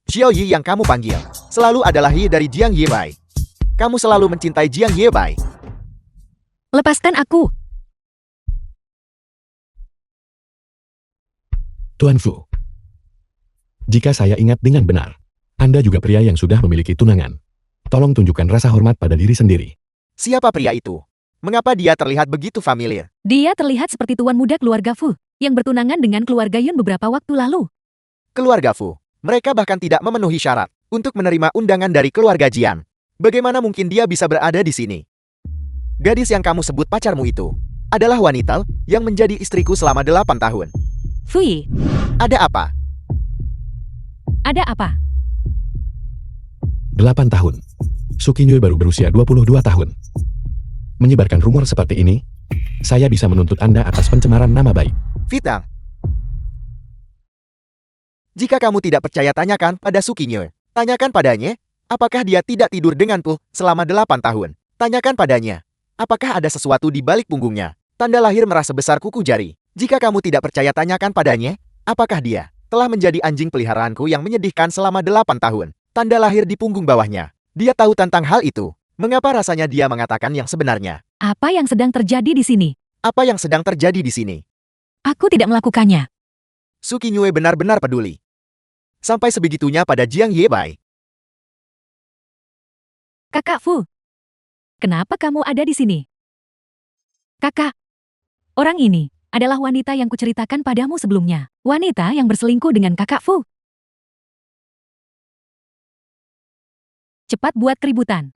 Xiaoyi yang kamu panggil selalu adalah Yi dari Jiang Yebai. Kamu selalu mencintai Jiang Yebai. Lepaskan aku. Tuan Fu. Jika saya ingat dengan benar, Anda juga pria yang sudah memiliki tunangan. Tolong tunjukkan rasa hormat pada diri sendiri. Siapa pria itu? Mengapa dia terlihat begitu familiar? Dia terlihat seperti tuan muda keluarga Fu yang bertunangan dengan keluarga Yun beberapa waktu lalu. Keluarga Fu. Mereka bahkan tidak memenuhi syarat untuk menerima undangan dari keluarga Jian. Bagaimana mungkin dia bisa berada di sini? Gadis yang kamu sebut pacarmu itu adalah wanita yang menjadi istriku selama 8 tahun. Fui, Ada apa? ada apa? 8 tahun. Sukinyo baru berusia 22 tahun. Menyebarkan rumor seperti ini, saya bisa menuntut Anda atas pencemaran nama baik. Fitang. Jika kamu tidak percaya, tanyakan pada Sukinyo. Tanyakan padanya, apakah dia tidak tidur denganku selama 8 tahun. Tanyakan padanya, apakah ada sesuatu di balik punggungnya. Tanda lahir merah sebesar kuku jari. Jika kamu tidak percaya, tanyakan padanya, apakah dia telah menjadi anjing peliharaanku yang menyedihkan selama 8 tahun. Tanda lahir di punggung bawahnya. Dia tahu tentang hal itu. Mengapa rasanya dia mengatakan yang sebenarnya? Apa yang sedang terjadi di sini? Apa yang sedang terjadi di sini? Aku tidak melakukannya. Sukinyo benar-benar peduli. Sampai sebegitunya pada Jiang Yebai. Kakak Fu, kenapa kamu ada di sini? Kakak, orang ini adalah wanita yang kuceritakan padamu sebelumnya. Wanita yang berselingkuh dengan kakak Fu. Cepat buat keributan.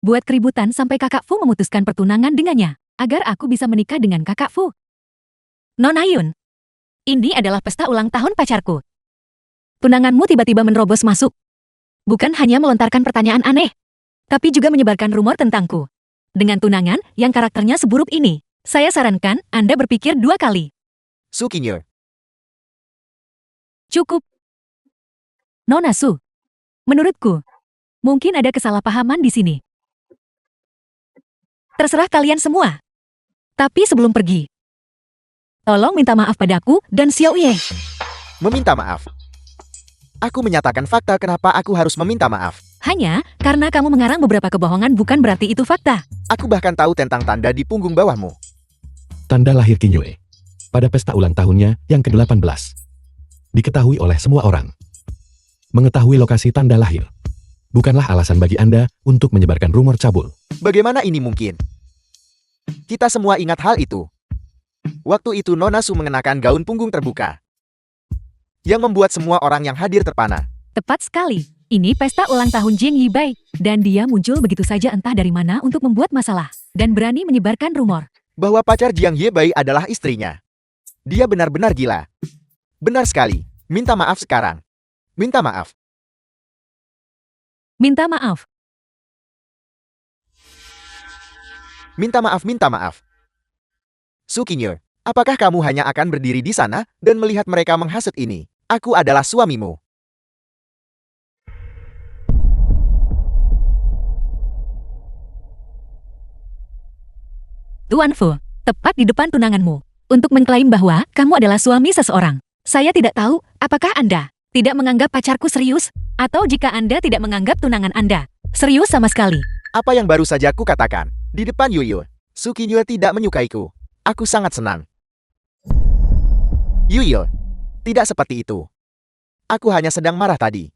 Buat keributan sampai kakak Fu memutuskan pertunangan dengannya, agar aku bisa menikah dengan kakak Fu. Nona Yun, ini adalah pesta ulang tahun pacarku. Tunanganmu tiba-tiba menerobos masuk. Bukan hanya melontarkan pertanyaan aneh, tapi juga menyebarkan rumor tentangku. Dengan tunangan yang karakternya seburuk ini, saya sarankan Anda berpikir 2 kali. Sukinyo, Cukup. Nona Su. Menurutku, mungkin ada kesalahpahaman di sini. Terserah kalian semua. Tapi sebelum pergi, tolong minta maaf padaku dan Xiao Ye. Meminta maaf. Aku menyatakan fakta kenapa aku harus meminta maaf. Hanya karena kamu mengarang beberapa kebohongan bukan berarti itu fakta. Aku bahkan tahu tentang tanda di punggung bawahmu. Tanda lahir Qin Yue. Pada pesta ulang tahunnya yang ke-18. Diketahui oleh semua orang. Mengetahui lokasi tanda lahir bukanlah alasan bagi Anda untuk menyebarkan rumor cabul. Bagaimana ini mungkin? Kita semua ingat hal itu. Waktu itu Nona Su mengenakan gaun punggung terbuka, yang membuat semua orang yang hadir terpana. Tepat sekali. Ini pesta ulang tahun Jing Yibai. Dan dia muncul begitu saja entah dari mana untuk membuat masalah. Dan berani menyebarkan rumor. Bahwa pacar Jiang Yebai adalah istrinya. Dia benar-benar gila. Benar sekali. Minta maaf sekarang. Minta maaf. Minta maaf. Minta maaf, minta maaf. Su Qingye, apakah kamu hanya akan berdiri di sana dan melihat mereka menghasut ini? Aku adalah suamimu. Tuan Fu, tepat di depan tunanganmu. Untuk mengklaim bahwa kamu adalah suami seseorang. Saya tidak tahu apakah Anda tidak menganggap pacarku serius, atau jika Anda tidak menganggap tunangan Anda serius sama sekali. Apa yang baru saja aku katakan? Di depan Yuyu, Su Qingye tidak menyukaiku. Aku sangat senang. Yuyu, tidak seperti itu. Aku hanya sedang marah tadi.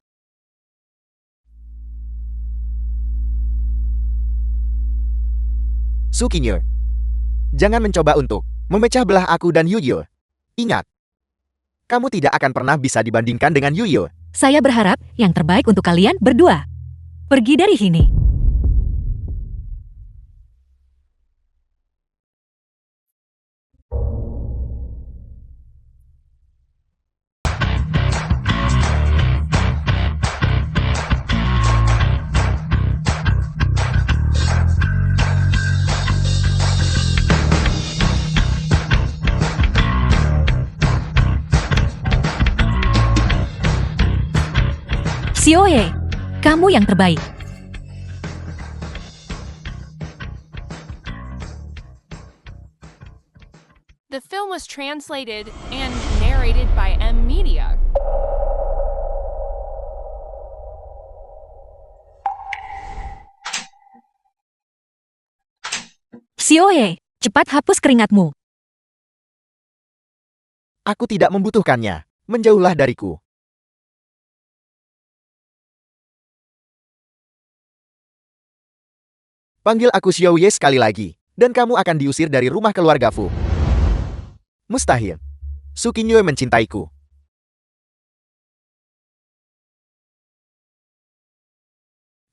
Su Qingye, jangan mencoba untuk memecah belah aku dan Yuyu. Ingat, kamu tidak akan pernah bisa dibandingkan dengan Yuyu. Saya berharap yang terbaik untuk kalian berdua. Pergi dari sini. Xiao Ye, kamu yang terbaik. The film was translated and narrated by M Media. Xiao Ye, cepat hapus keringatmu. Aku tidak membutuhkannya. Menjauhlah dariku. Panggil aku Xiao Ye sekali lagi, dan kamu akan diusir dari rumah keluarga Fu. Mustahil. Su Qingye mencintaiku.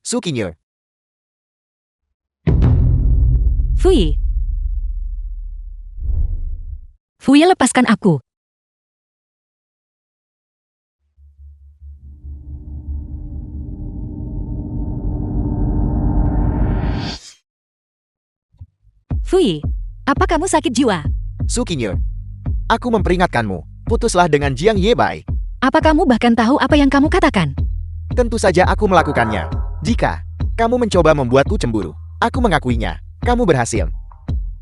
Su Qingye. Fui. Fui, lepaskan aku. Fui, apa kamu sakit jiwa? Su Qingye, aku memperingatkanmu, putuslah dengan Jiang Yebai. Apa kamu bahkan tahu apa yang kamu katakan? Tentu saja aku melakukannya. Jika kamu mencoba membuatku cemburu, aku mengakuinya. Kamu berhasil.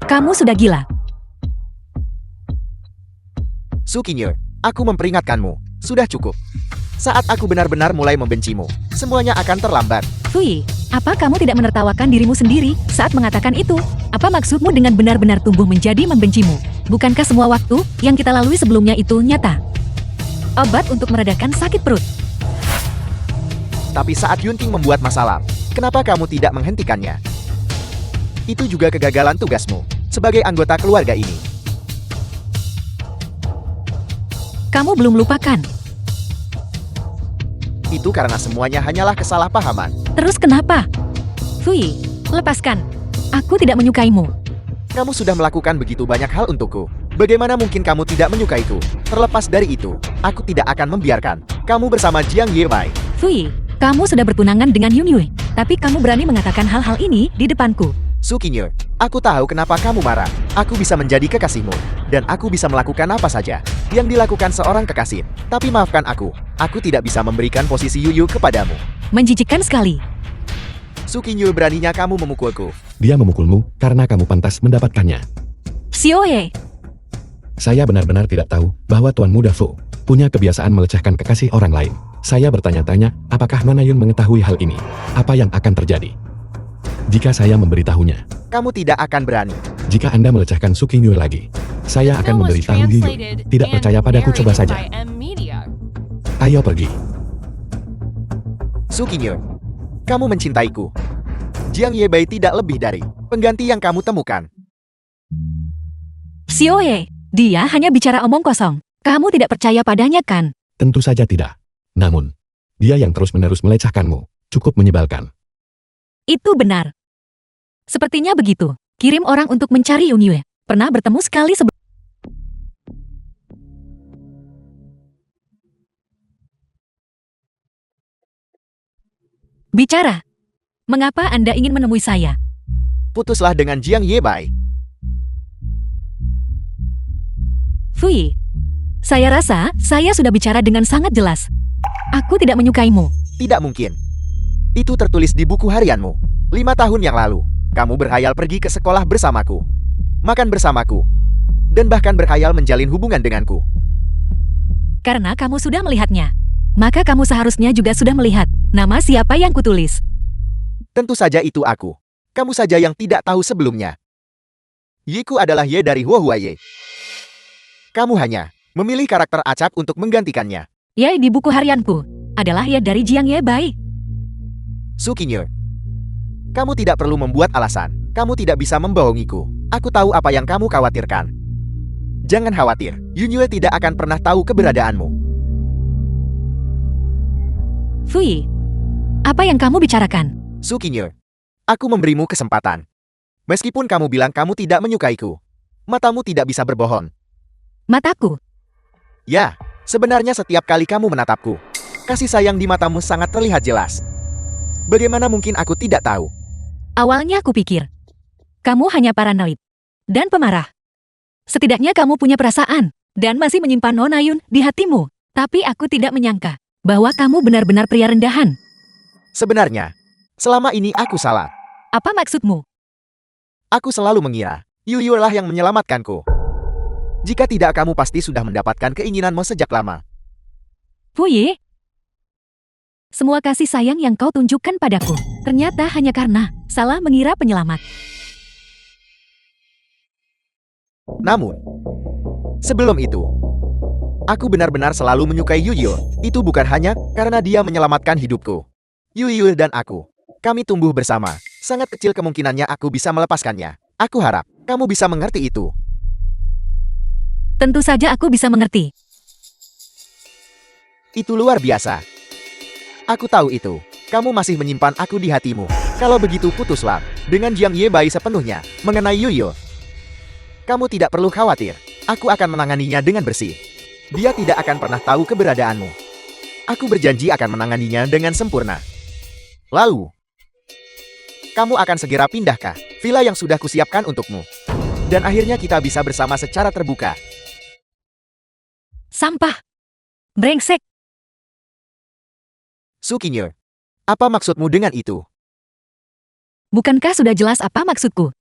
Kamu sudah gila. Su Qingye, aku memperingatkanmu. Sudah cukup. Saat aku benar-benar mulai membencimu, semuanya akan terlambat. Fui, apa kamu tidak menertawakan dirimu sendiri saat mengatakan itu? Apa maksudmu dengan benar-benar tumbuh menjadi membencimu? Bukankah semua waktu yang kita lalui sebelumnya itu nyata? Obat untuk meredakan sakit perut. Tapi saat Yunting membuat masalah, kenapa kamu tidak menghentikannya? Itu juga kegagalan tugasmu sebagai anggota keluarga ini. Kamu belum lupakan. Itu karena semuanya hanyalah kesalahpahaman. Terus kenapa? Fui, lepaskan. Aku tidak menyukaimu. Kamu sudah melakukan begitu banyak hal untukku. Bagaimana mungkin kamu tidak menyukaiku? Terlepas dari itu, aku tidak akan membiarkan kamu bersama Jiang Yebai. Fui, kamu sudah bertunangan dengan Yun Yue, tapi kamu berani mengatakan hal-hal ini di depanku. Sukinyo, aku tahu kenapa kamu marah. Aku bisa menjadi kekasihmu, dan aku bisa melakukan apa saja yang dilakukan seorang kekasih. Tapi maafkan aku tidak bisa memberikan posisi Yuyu kepadamu. Menjijikkan sekali. Sukinyo, beraninya kamu memukulku. Dia memukulmu karena kamu pantas mendapatkannya. Xiaoye, Saya benar-benar tidak tahu bahwa Tuan Muda Fu punya kebiasaan melecehkan kekasih orang lain. Saya bertanya-tanya, apakah Nona Yun mengetahui hal ini? Apa yang akan terjadi jika saya memberitahunya? Kamu tidak akan berani. Jika Anda melecehkan Sukinyo lagi, saya akan memberitahu Yuyu. Tidak percaya padaku, coba saja. Ayo pergi. Sukinyo, kamu mencintaiku. Jiang Yebai tidak lebih dari pengganti yang kamu temukan. Xiaoye, dia hanya bicara omong kosong. Kamu tidak percaya padanya kan? Tentu saja tidak. Namun, dia yang terus-menerus melecehkanmu. Cukup menyebalkan. Itu benar. Sepertinya begitu. Kirim orang untuk mencari Yunyue. Pernah bertemu sekali sebelum. Bicara. Mengapa Anda ingin menemui saya? Putuslah dengan Jiang Yebai. Fui. Saya rasa saya sudah bicara dengan sangat jelas. Aku tidak menyukaimu. Tidak mungkin. Itu tertulis di buku harianmu. 5 tahun yang lalu, kamu berhayal pergi ke sekolah bersamaku, makan bersamaku, dan bahkan berhayal menjalin hubungan denganku. Karena kamu sudah melihatnya, maka kamu seharusnya juga sudah melihat nama siapa yang kutulis. Tentu saja itu aku. Kamu saja yang tidak tahu sebelumnya. Yiku adalah Ye dari Huahuaye. Kamu hanya memilih karakter acak untuk menggantikannya. Ye di buku harianku adalah Ye dari Jiang Yebai. Sukinyo, kamu tidak perlu membuat alasan. Kamu tidak bisa membohongiku. Aku tahu apa yang kamu khawatirkan. Jangan khawatir, Yunyue tidak akan pernah tahu keberadaanmu. Fui, apa yang kamu bicarakan? Sukinyo, aku memberimu kesempatan. Meskipun kamu bilang kamu tidak menyukaiku, matamu tidak bisa berbohong. Mataku? Ya, sebenarnya setiap kali kamu menatapku, kasih sayang di matamu sangat terlihat jelas. Bagaimana mungkin aku tidak tahu? Awalnya aku pikir, kamu hanya paranoid dan pemarah. Setidaknya kamu punya perasaan dan masih menyimpan Nona Yun di hatimu. Tapi aku tidak menyangka bahwa kamu benar-benar pria rendahan. Sebenarnya, selama ini aku salah. Apa maksudmu? Aku selalu mengira, Yuyu lah yang menyelamatkanku. Jika tidak, kamu pasti sudah mendapatkan keinginanmu sejak lama. Fui, semua kasih sayang yang kau tunjukkan padaku, ternyata hanya karena salah mengira penyelamat. Namun, sebelum itu, aku benar-benar selalu menyukai Yuyu. Itu bukan hanya karena dia menyelamatkan hidupku. Yuyu dan aku, kami tumbuh bersama. Sangat kecil kemungkinannya aku bisa melepaskannya. Aku harap kamu bisa mengerti itu. Tentu saja aku bisa mengerti. Itu luar biasa. Aku tahu itu. Kamu masih menyimpan aku di hatimu. Kalau begitu, putuslah dengan Jiang Yebai sepenuhnya mengenai Yuyu. Kamu tidak perlu khawatir. Aku akan menanganinya dengan bersih. Dia tidak akan pernah tahu keberadaanmu. Aku berjanji akan menanganinya dengan sempurna. Lalu, kamu akan segera pindah ke villa yang sudah kusiapkan untukmu. Dan akhirnya kita bisa bersama secara terbuka. Sampah. Brengsek. Sukinyo, apa maksudmu dengan itu? Bukankah sudah jelas apa maksudku?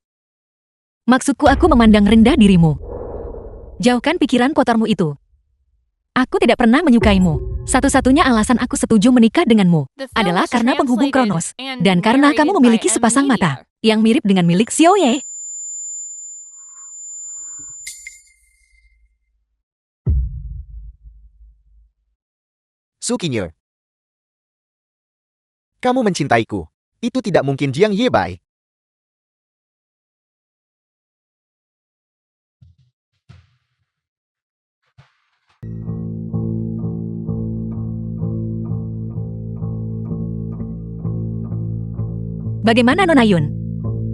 Maksudku aku memandang rendah dirimu. Jauhkan pikiran kotormu itu. Aku tidak pernah menyukaimu. Satu-satunya alasan aku setuju menikah denganmu adalah karena penghubung Kronos. Dan karena kamu memiliki sepasang mata yang mirip dengan milik Xiaoye. Sukinyo, kamu mencintaiku. Itu tidak mungkin, Jiang Yebai. Bagaimana Nona Yun?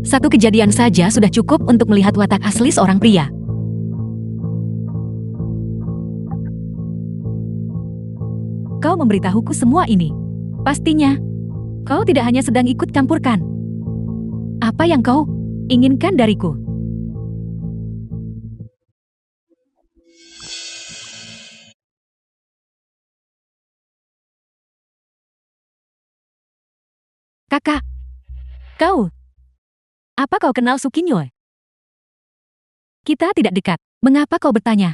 Satu kejadian saja sudah cukup untuk melihat watak asli seorang pria. Kau memberitahuku semua ini. Pastinya, kau tidak hanya sedang ikut campurkan. Apa yang kau inginkan dariku? Kakak, apa kau kenal Sukinyoe? Kita tidak dekat. Mengapa kau bertanya?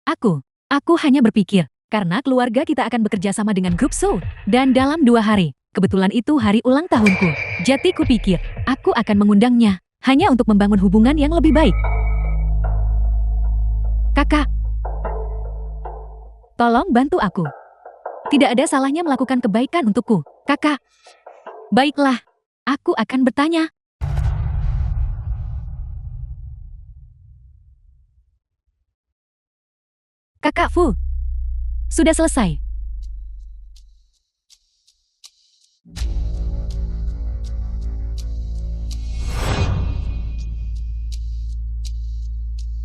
Aku hanya berpikir, karena keluarga kita akan bekerja sama dengan grup Soul. Dan dalam 2 hari, kebetulan itu hari ulang tahunku. Jadi kupikir, aku akan mengundangnya, hanya untuk membangun hubungan yang lebih baik. Kakak, tolong bantu aku. Tidak ada salahnya melakukan kebaikan untukku, kakak. Baiklah, aku akan bertanya. Kakak Fu, sudah selesai.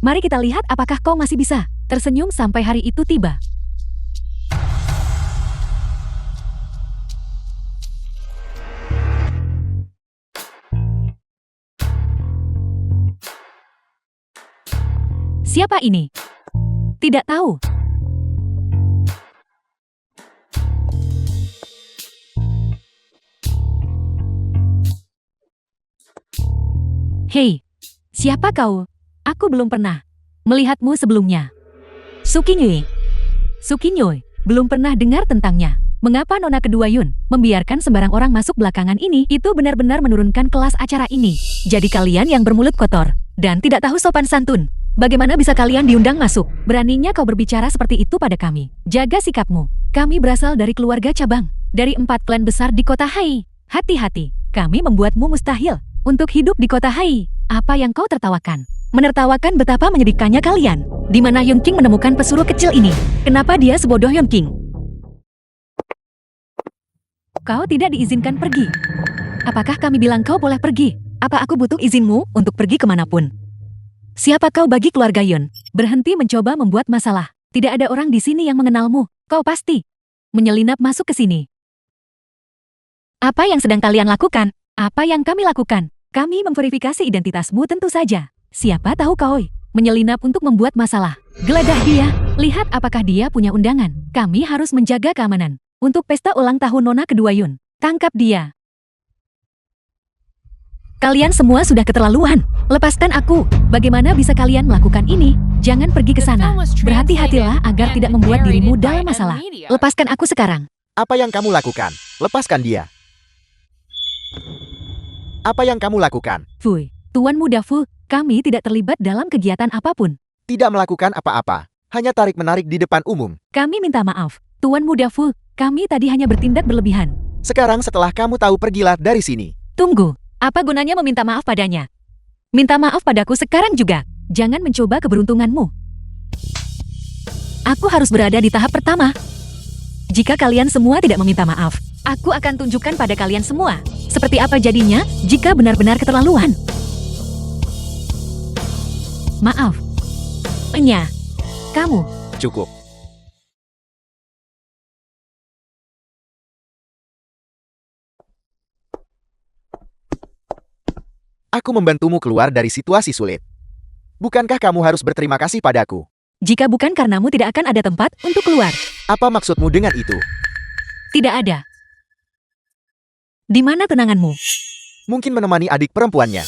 Mari kita lihat apakah kau masih bisa tersenyum sampai hari itu tiba. Siapa ini? Tidak tahu. Hei, siapa kau? Aku belum pernah melihatmu sebelumnya. Sukinyoe, belum pernah dengar tentangnya. Mengapa Nona kedua Yun membiarkan sembarang orang masuk belakangan ini? Itu benar-benar menurunkan kelas acara ini. Jadi kalian yang bermulut kotor dan tidak tahu sopan santun. Bagaimana bisa kalian diundang masuk? Beraninya kau berbicara seperti itu pada kami. Jaga sikapmu. Kami berasal dari keluarga cabang, dari 4 klan besar di kota Hai. Hati-hati, kami membuatmu mustahil untuk hidup di kota Hai. Apa yang kau tertawakan? Menertawakan betapa menyedihkannya kalian. Di mana Yunking menemukan pesuruh kecil ini? Kenapa dia sebodoh Yunking? Kau tidak diizinkan pergi. Apakah kami bilang kau boleh pergi? Apa aku butuh izinmu untuk pergi kemanapun? Siapa kau bagi keluarga Yun? Berhenti mencoba membuat masalah. Tidak ada orang di sini yang mengenalmu. Kau pasti menyelinap masuk ke sini. Apa yang sedang kalian lakukan? Apa yang kami lakukan? Kami memverifikasi identitasmu tentu saja. Siapa tahu kau menyelinap untuk membuat masalah. Geledah dia. Lihat apakah dia punya undangan. Kami harus menjaga keamanan untuk pesta ulang tahun Nona kedua Yun. Tangkap dia. Kalian semua sudah keterlaluan. Lepaskan aku. Bagaimana bisa kalian melakukan ini? Jangan pergi ke sana. Berhati-hatilah agar tidak membuat dirimu dalam masalah. Lepaskan aku sekarang. Apa yang kamu lakukan? Lepaskan dia. Apa yang kamu lakukan? Fui, Tuan Muda Fu, kami tidak terlibat dalam kegiatan apapun. Tidak melakukan apa-apa. Hanya tarik-menarik di depan umum. Kami minta maaf. Tuan Muda Fu, kami tadi hanya bertindak berlebihan. Sekarang setelah kamu tahu, pergilah dari sini. Tunggu. Apa gunanya meminta maaf padanya? Minta maaf padaku sekarang juga. Jangan mencoba keberuntunganmu. Aku harus berada di tahap pertama. Jika kalian semua tidak meminta maaf, aku akan tunjukkan pada kalian semua seperti apa jadinya jika benar-benar keterlaluan. Maaf. Kamu. Cukup. Aku membantumu keluar dari situasi sulit. Bukankah kamu harus berterima kasih padaku? Jika bukan karenamu tidak akan ada tempat untuk keluar. Apa maksudmu dengan itu? Tidak ada. Di mana kenanganmu? Mungkin menemani adik perempuannya.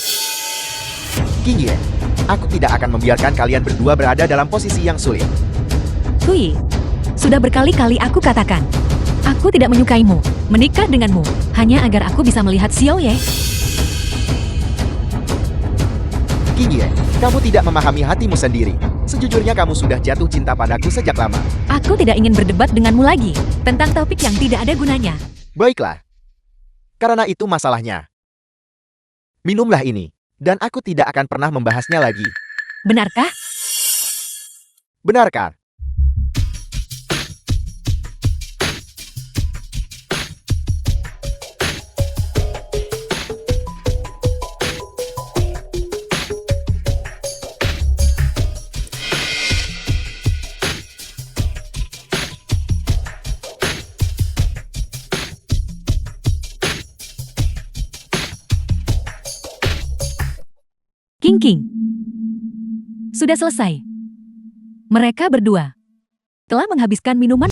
Qingye, aku tidak akan membiarkan kalian berdua berada dalam posisi yang sulit. Hui, sudah berkali-kali aku katakan. Aku tidak menyukaimu, menikah denganmu, hanya agar aku bisa melihat Xiao Ye. Qingye, kamu tidak memahami hatimu sendiri. Sejujurnya kamu sudah jatuh cinta padaku sejak lama. Aku tidak ingin berdebat denganmu lagi tentang topik yang tidak ada gunanya. Baiklah. Karena itu masalahnya. Minumlah ini, dan aku tidak akan pernah membahasnya lagi. Benarkah? Benarkah? King. Sudah selesai. Mereka berdua telah menghabiskan minuman.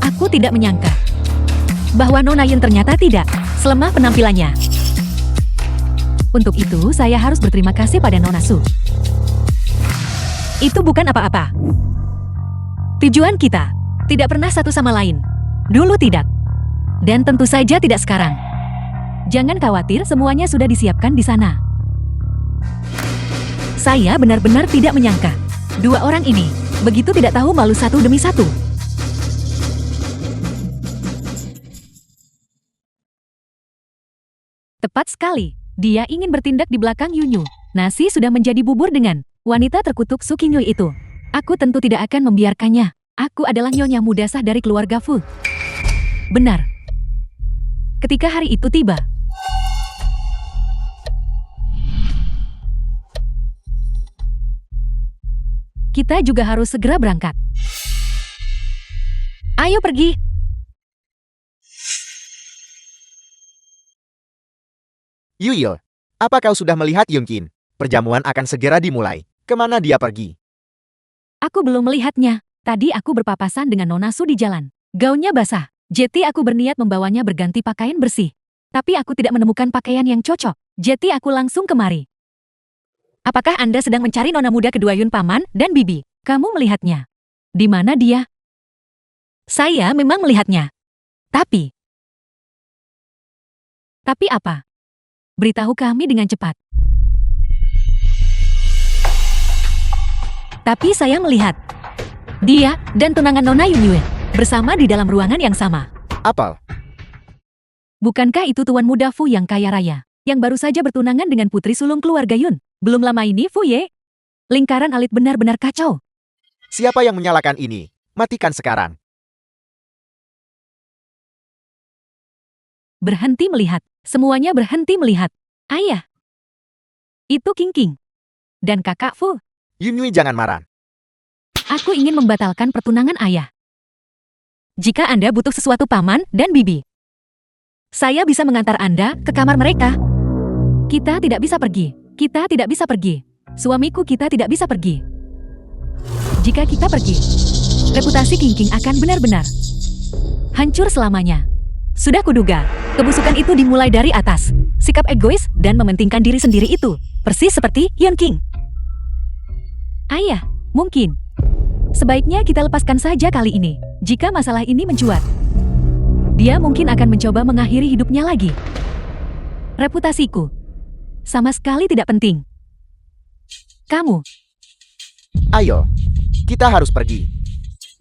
Aku tidak menyangka bahwa Nona Yun ternyata tidak selemah penampilannya. Untuk itu, saya harus berterima kasih pada Nona Su. Itu bukan apa-apa. Tujuan kita tidak pernah satu sama lain. Dulu tidak. Dan tentu saja tidak sekarang. Jangan khawatir, semuanya sudah disiapkan di sana. Saya benar-benar tidak menyangka. Dua orang ini begitu tidak tahu malu satu demi satu. Tepat sekali, dia ingin bertindak di belakang Yunyu. Nasi sudah menjadi bubur dengan wanita terkutuk Su Qingyu itu. Aku tentu tidak akan membiarkannya. Aku adalah nyonya muda sah dari keluarga Fu. Benar. Ketika hari itu tiba, kita juga harus segera berangkat. Ayo pergi. Yuyil, apa kau sudah melihat Yungkin? Perjamuan akan segera dimulai. Kemana dia pergi? Aku belum melihatnya. Tadi aku berpapasan dengan Nona Su di jalan. Gaunnya basah. Jadi aku berniat membawanya berganti pakaian bersih. Tapi aku tidak menemukan pakaian yang cocok. Jadi aku langsung kemari. Apakah Anda sedang mencari Nona muda kedua Yun Paman dan Bibi? Kamu melihatnya? Di mana dia? Saya memang melihatnya. Tapi apa? Beritahu kami dengan cepat. Tapi saya melihat dia dan tunangan Nona Yun bersama di dalam ruangan yang sama. Apel, Bukankah itu tuan muda Fu yang kaya raya, yang baru saja bertunangan dengan putri sulung keluarga Yun? Belum lama ini Fu Ye. Lingkaran alit benar-benar kacau. siapa yang menyalakan ini? Matikan sekarang. Berhenti melihat. Semuanya berhenti melihat. Ayah. Itu King. Dan kakak Fu. Yunyu jangan marah. Aku ingin membatalkan pertunangan ayah. Jika Anda butuh sesuatu paman dan bibi, saya bisa mengantar Anda ke kamar mereka. Kita tidak bisa pergi. Kita tidak bisa pergi. Suamiku kita tidak bisa pergi. Jika kita pergi, reputasi King akan benar-benar hancur selamanya. Sudah kuduga, kebusukan itu dimulai dari atas. Sikap egois dan mementingkan diri sendiri itu, persis seperti Yun King. Ayah, mungkin sebaiknya kita lepaskan saja kali ini. Jika masalah ini mencuat, dia mungkin akan mencoba mengakhiri hidupnya lagi. Reputasiku sama sekali tidak penting. Kamu, Ayo, kita harus pergi.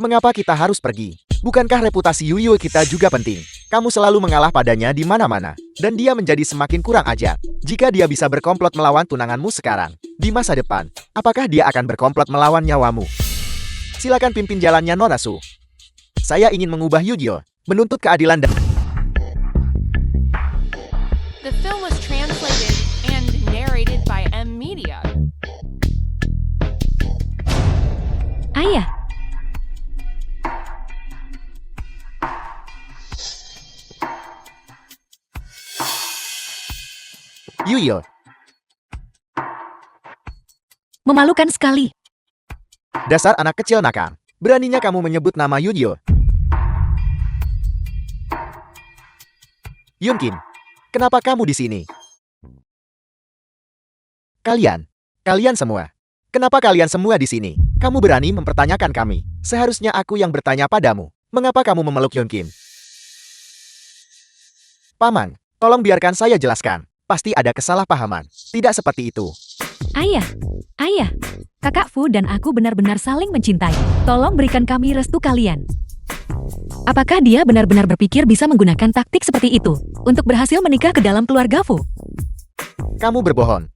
Mengapa kita harus pergi? Bukankah reputasi Yuyu kita juga penting? Kamu selalu mengalah padanya di mana-mana, dan dia menjadi semakin kurang ajar. Jika dia bisa berkomplot melawan tunanganmu sekarang, di masa depan, apakah dia akan berkomplot melawan nyawamu? Silakan pimpin jalannya Nona Su. Saya ingin mengubah Yuyo, menuntut keadilan dan... The film was translated and narrated by M Media. ayah. Yuyo, Memalukan sekali. dasar anak kecil nakal. Beraninya kamu menyebut nama Yuyo. Yunkin, kenapa kamu di sini? Kalian semua. Kenapa kalian semua di sini? Kamu berani mempertanyakan kami. Seharusnya aku yang bertanya padamu. Mengapa kamu memeluk Yunkin? Paman, tolong biarkan saya jelaskan. Pasti ada kesalahpahaman. Tidak seperti itu. Ayah, kakak Fu dan aku benar-benar saling mencintai. Tolong berikan kami restu kalian. Apakah dia benar-benar berpikir bisa menggunakan taktik seperti itu untuk berhasil menikah ke dalam keluarga Fu? Kamu berbohong.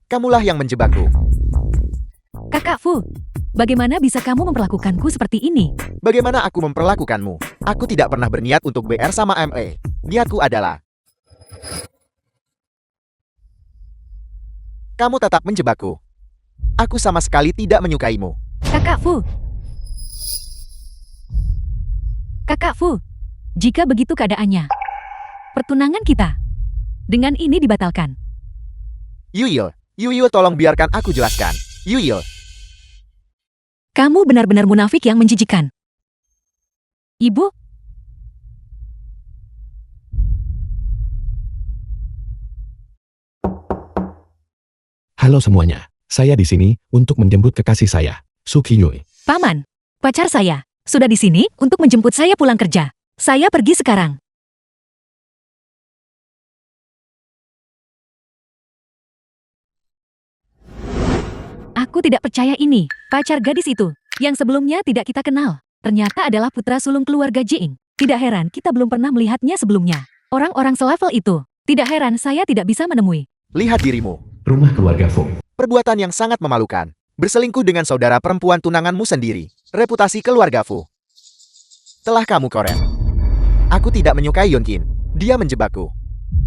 Kamulah yang menjebakku. Kakak Fu, bagaimana bisa kamu memperlakukanku seperti ini? Bagaimana aku memperlakukanmu? Aku tidak pernah berniat untuk BR sama ME. Niatku adalah... Kamu tetap menjebakku. Aku sama sekali tidak menyukaimu. Kakak Fu. Kakak Fu, jika begitu keadaannya, pertunangan kita dengan ini dibatalkan. Yuyil, tolong biarkan aku jelaskan. Yuyil, Kamu benar-benar munafik yang menjijikan. Ibu, Halo semuanya, saya di sini untuk menjemput kekasih saya, Suki Yui. Paman, pacar saya, sudah di sini untuk menjemput saya pulang kerja. Saya pergi sekarang. Aku tidak percaya ini, pacar gadis itu, yang sebelumnya tidak kita kenal, ternyata adalah putra sulung keluarga Jing. Tidak heran kita belum pernah melihatnya sebelumnya. Orang-orang selevel itu, tidak heran saya tidak bisa menemui. lihat dirimu. Rumah keluarga Fu. Perbuatan yang sangat memalukan. Berselingkuh dengan saudara perempuan tunanganmu sendiri. Reputasi keluarga Fu telah kamu korek. Aku tidak menyukai Yunkin. Dia menjebakku.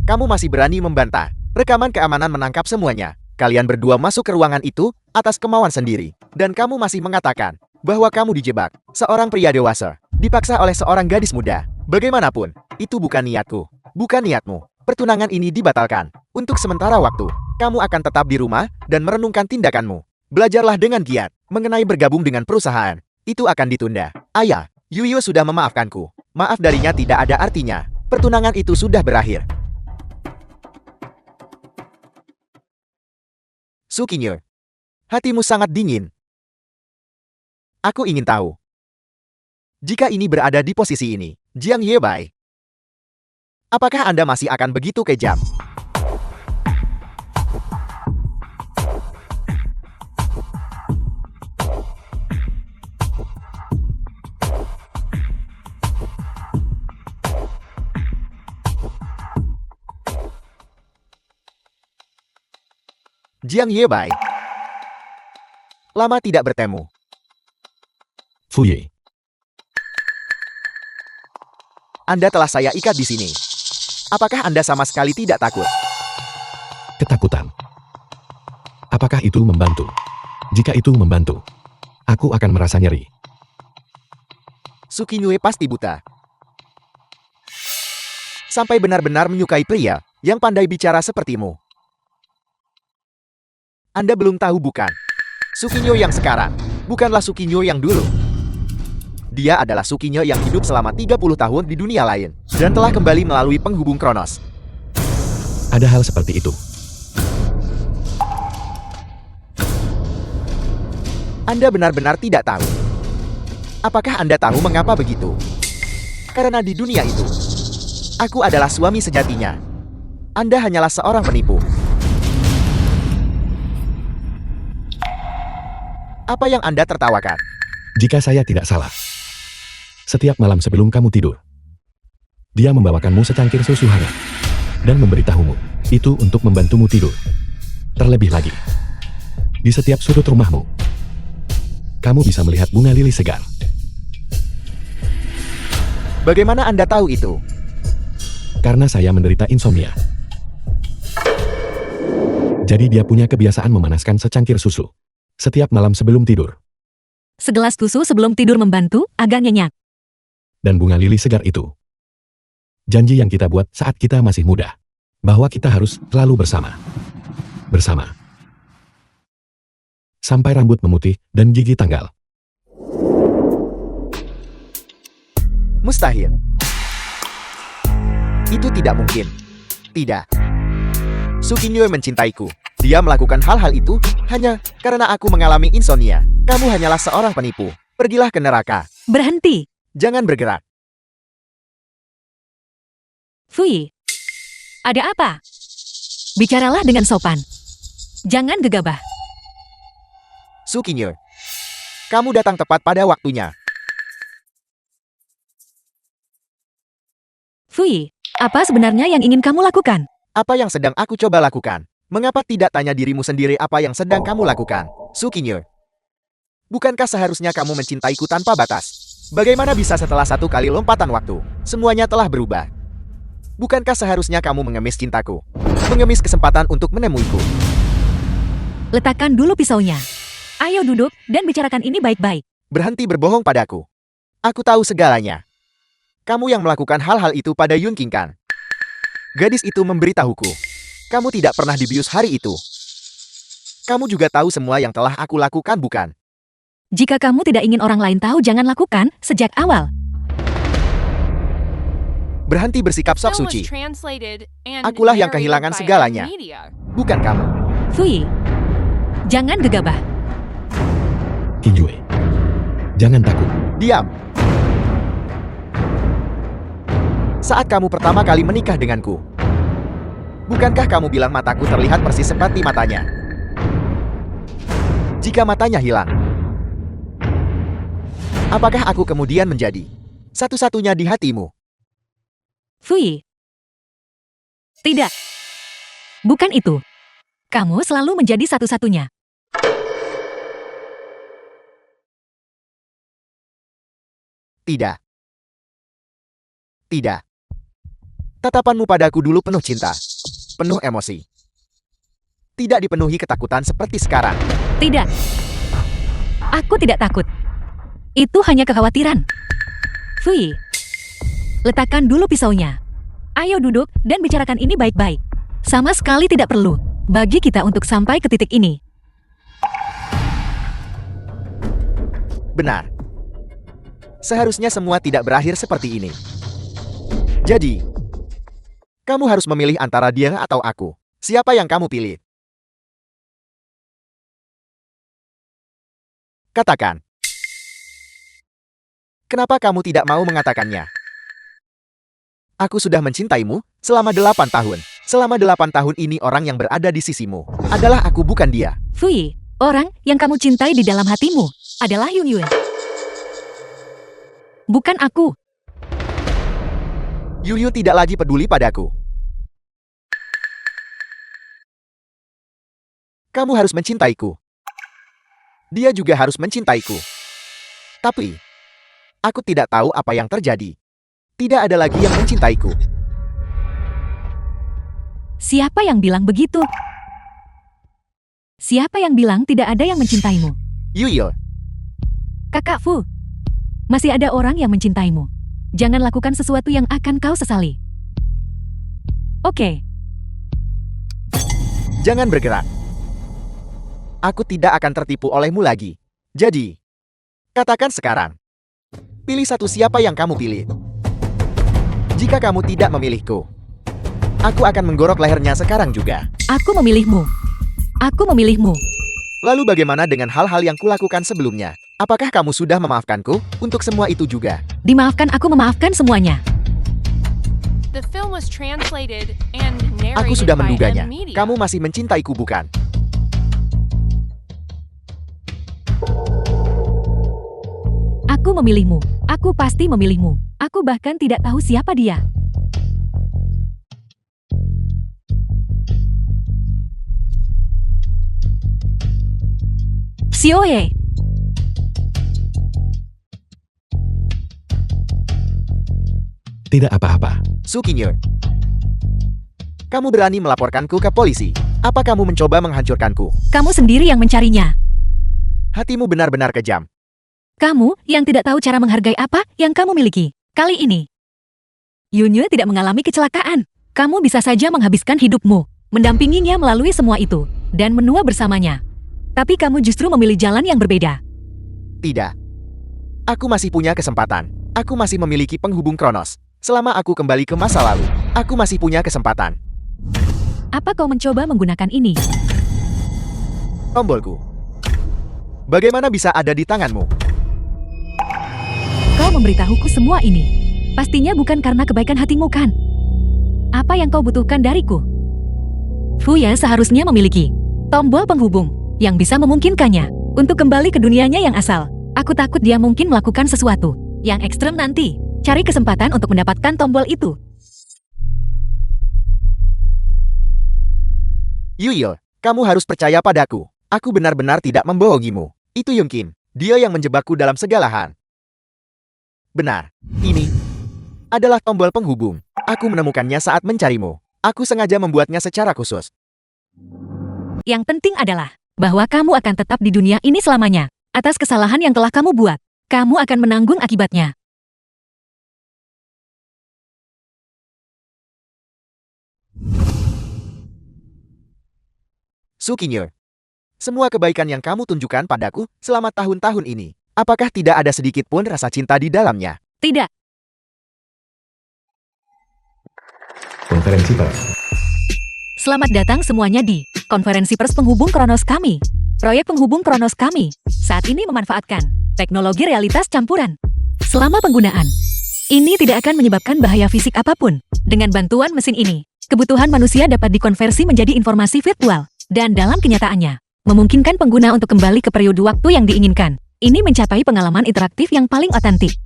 Kamu masih berani membantah. Rekaman keamanan menangkap semuanya. Kalian berdua masuk ke ruangan itu atas kemauan sendiri. Dan kamu masih mengatakan bahwa kamu dijebak. Seorang pria dewasa dipaksa oleh seorang gadis muda. Bagaimanapun, itu bukan niatku. Bukan niatmu. Pertunangan ini dibatalkan. Untuk sementara waktu, kamu akan tetap di rumah dan merenungkan tindakanmu. Belajarlah dengan giat mengenai bergabung dengan perusahaan. Itu akan ditunda. Ayah, Yuyo sudah memaafkanku. Maaf darinya tidak ada artinya. Pertunangan itu sudah berakhir. Sukinyo, hatimu sangat dingin. Aku ingin tahu. Jika ini berada di posisi ini, Jiang Yebai, apakah Anda masih akan begitu kejam? Jiang Yebai, lama tidak bertemu. Fu Yi. Anda telah saya ikat di sini. Apakah Anda sama sekali tidak takut? Ketakutan. Apakah itu membantu? Jika itu membantu, aku akan merasa nyeri. Sukinyo pasti buta. Sampai benar-benar menyukai pria yang pandai bicara sepertimu. Anda belum tahu bukan? Sukinyo yang sekarang, bukanlah Sukinyo yang dulu. Dia adalah Sukinyo yang hidup selama 30 tahun di dunia lain, dan telah kembali melalui penghubung Kronos. Ada hal seperti itu. Anda benar-benar tidak tahu. Apakah Anda tahu mengapa begitu? Karena di dunia itu, aku adalah suami sejatinya. Anda hanyalah seorang penipu. Apa yang Anda tertawakan? Jika saya tidak salah, setiap malam sebelum kamu tidur, dia membawakanmu secangkir susu hangat dan memberitahumu itu untuk membantumu tidur. Terlebih lagi, di setiap sudut rumahmu, kamu bisa melihat bunga lili segar. Bagaimana Anda tahu itu? Karena saya menderita insomnia. Jadi dia punya kebiasaan memanaskan secangkir susu setiap malam sebelum tidur. Segelas susu sebelum tidur membantu agak nyenyak. Dan bunga lili segar itu, janji yang kita buat saat kita masih muda, bahwa kita harus selalu bersama. Bersama. Sampai rambut memutih dan gigi tanggal. Mustahil. Itu tidak mungkin. Tidak. Sukinyo mencintaiku. Dia melakukan hal-hal itu hanya karena aku mengalami insomnia. Kamu hanyalah seorang penipu. Pergilah ke neraka. Berhenti, Jangan bergerak. Fui. Ada apa? Bicaralah dengan sopan. Jangan gegabah. Sukinyo, kamu datang tepat pada waktunya. Fui, apa sebenarnya yang ingin kamu lakukan? Apa yang sedang aku coba lakukan? Mengapa tidak tanya dirimu sendiri apa yang sedang kamu lakukan? Sukinyo. Bukankah seharusnya kamu mencintaiku tanpa batas? Bagaimana bisa setelah 1 kali lompatan waktu, semuanya telah berubah? Bukankah seharusnya kamu mengemis cintaku? Mengemis kesempatan untuk menemuiku? Letakkan dulu pisaunya. Ayo duduk dan bicarakan ini baik-baik. Berhenti berbohong padaku. Aku tahu segalanya. Kamu yang melakukan hal-hal itu pada Yun King kan? Gadis itu memberitahuku. Kamu tidak pernah dibius hari itu. Kamu juga tahu semua yang telah aku lakukan, bukan? Jika kamu tidak ingin orang lain tahu, jangan lakukan sejak awal. The Berhenti bersikap sok film was suci. translated and Akulah yang narrated kehilangan by segalanya. Media. Bukan kamu. Fui, jangan gegabah. Kinjue. Jangan takut. Diam. Saat kamu pertama kali menikah denganku, bukankah kamu bilang mataku terlihat persis seperti matanya? Jika matanya hilang, apakah aku kemudian menjadi satu-satunya di hatimu? Fui. Tidak. Bukan itu. Kamu selalu menjadi satu-satunya. Tidak. Tidak. Tatapanmu padaku dulu penuh cinta, penuh emosi. Tidak dipenuhi ketakutan seperti sekarang. Tidak. Aku tidak takut. Itu hanya kekhawatiran. Fui. Letakkan dulu pisaunya. Ayo duduk dan bicarakan ini baik-baik. Sama sekali tidak perlu bagi kita untuk sampai ke titik ini. Benar. Seharusnya semua tidak berakhir seperti ini. Jadi, kamu harus memilih antara dia atau aku. Siapa yang kamu pilih? Katakan. Kenapa kamu tidak mau mengatakannya? Aku sudah mencintaimu selama 8 tahun. Selama 8 tahun ini orang yang berada di sisimu adalah aku, bukan dia. Fui, orang yang kamu cintai di dalam hatimu adalah Yun Yun. Bukan aku. Yuyu tidak lagi peduli padaku. Kamu harus mencintaiku. Dia juga harus mencintaiku. Tapi, aku tidak tahu apa yang terjadi. Tidak ada lagi yang mencintaiku. Siapa yang bilang begitu? Siapa yang bilang tidak ada yang mencintaimu? Yuyo, Kakak Fu, masih ada orang yang mencintaimu. Jangan lakukan sesuatu yang akan kau sesali. Oke, jangan bergerak. Aku tidak akan tertipu olehmu lagi. Jadi, katakan sekarang. Pilih satu, siapa yang kamu pilih. Jika kamu tidak memilihku, aku akan menggorok lehernya sekarang juga. aku memilihmu. Aku memilihmu. Lalu bagaimana dengan hal-hal yang kulakukan sebelumnya? Apakah kamu sudah memaafkanku untuk semua itu juga? Dimaafkan, aku memaafkan semuanya. The film was translated and narrated Aku sudah by menduganya. Media. Kamu masih mencintaiku, bukan? Aku memilihmu. Aku pasti memilihmu. Aku bahkan tidak tahu siapa dia. Sioe. Tidak apa-apa. Sukinyo, kamu berani melaporkanku ke polisi. Apa kamu mencoba menghancurkanku? Kamu sendiri yang mencarinya. Hatimu benar-benar kejam. Kamu yang tidak tahu cara menghargai apa yang kamu miliki. Kali ini, Yunye tidak mengalami kecelakaan. Kamu bisa saja menghabiskan hidupmu, mendampinginya melalui semua itu, dan menua bersamanya. Tapi kamu justru memilih jalan yang berbeda. Tidak. Aku masih punya kesempatan. Aku masih memiliki penghubung Kronos. Selama aku kembali ke masa lalu, aku masih punya kesempatan. Apa kau mencoba menggunakan ini? Tombolku. Bagaimana bisa ada di tanganmu? Kau memberitahuku semua ini. Pastinya bukan karena kebaikan hatimu, kan? Apa yang kau butuhkan dariku? Fuya seharusnya memiliki tombol penghubung yang bisa memungkinkannya untuk kembali ke dunianya yang asal. Aku takut dia mungkin melakukan sesuatu yang ekstrem nanti. Cari kesempatan untuk mendapatkan tombol itu. Yuyil, kamu harus percaya padaku. Aku benar-benar tidak membohongimu. Itu Yungkin. Dia yang menjebakku dalam segala hal. Benar. Ini adalah tombol penghubung. Aku menemukannya saat mencarimu. Aku sengaja membuatnya secara khusus. Yang penting adalah bahwa kamu akan tetap di dunia ini selamanya. Atas kesalahan yang telah kamu buat, kamu akan menanggung akibatnya. Sukinyo, semua kebaikan yang kamu tunjukkan padaku selama tahun-tahun ini, apakah tidak ada sedikit pun rasa cinta di dalamnya? Tidak. Konferensi pers. Selamat datang semuanya di konferensi pers penghubung Kronos kami. Proyek penghubung Kronos kami saat ini memanfaatkan teknologi realitas campuran. Selama penggunaan, ini tidak akan menyebabkan bahaya fisik apapun. Dengan bantuan mesin ini, kebutuhan manusia dapat dikonversi menjadi informasi virtual. Dan dalam kenyataannya, memungkinkan pengguna untuk kembali ke periode waktu yang diinginkan. Ini mencapai pengalaman interaktif yang paling otentik.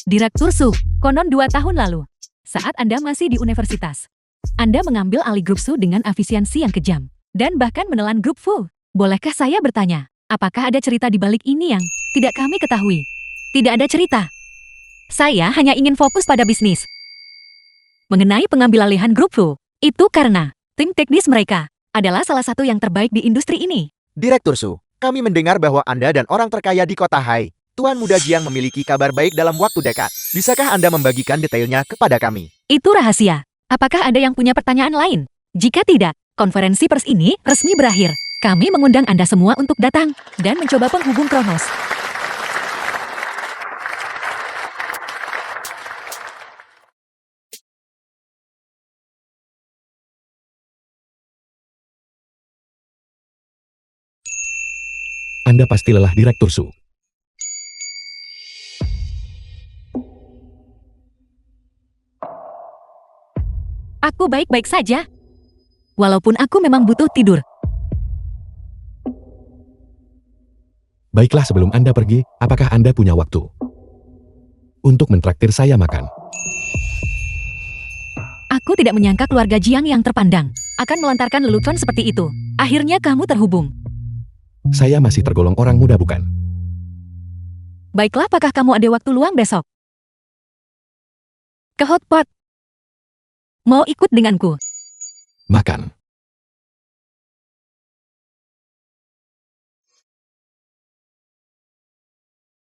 Direktur Su, konon 2 tahun lalu, saat Anda masih di universitas, Anda mengambil alih grup Su dengan efisiensi yang kejam, dan bahkan menelan grup Fu. Bolehkah saya bertanya, apakah ada cerita di balik ini yang tidak kami ketahui? Tidak ada cerita. Saya hanya ingin fokus pada bisnis. Mengenai pengambilalihan grup Fu, itu karena tim teknis mereka adalah salah satu yang terbaik di industri ini. Direktur Su, kami mendengar bahwa Anda dan orang terkaya di kota Hai, Tuan Muda Jiang memiliki kabar baik dalam waktu dekat. Bisakah Anda membagikan detailnya kepada kami? Itu rahasia. Apakah ada yang punya pertanyaan lain? Jika tidak, konferensi pers ini resmi berakhir. Kami mengundang Anda semua untuk datang dan mencoba penghubung Kronos. Anda pasti lelah, Direktur Su. Aku baik-baik saja. Walaupun aku memang butuh tidur. Baiklah, sebelum Anda pergi, apakah Anda punya waktu untuk mentraktir saya makan? Aku tidak menyangka keluarga Jiang yang terpandang akan melontarkan lelucon seperti itu. Akhirnya kamu terhubung. Saya masih tergolong orang muda, bukan? Baiklah, apakah kamu ada waktu luang besok? Ke hotpot. Mau ikut denganku? Makan.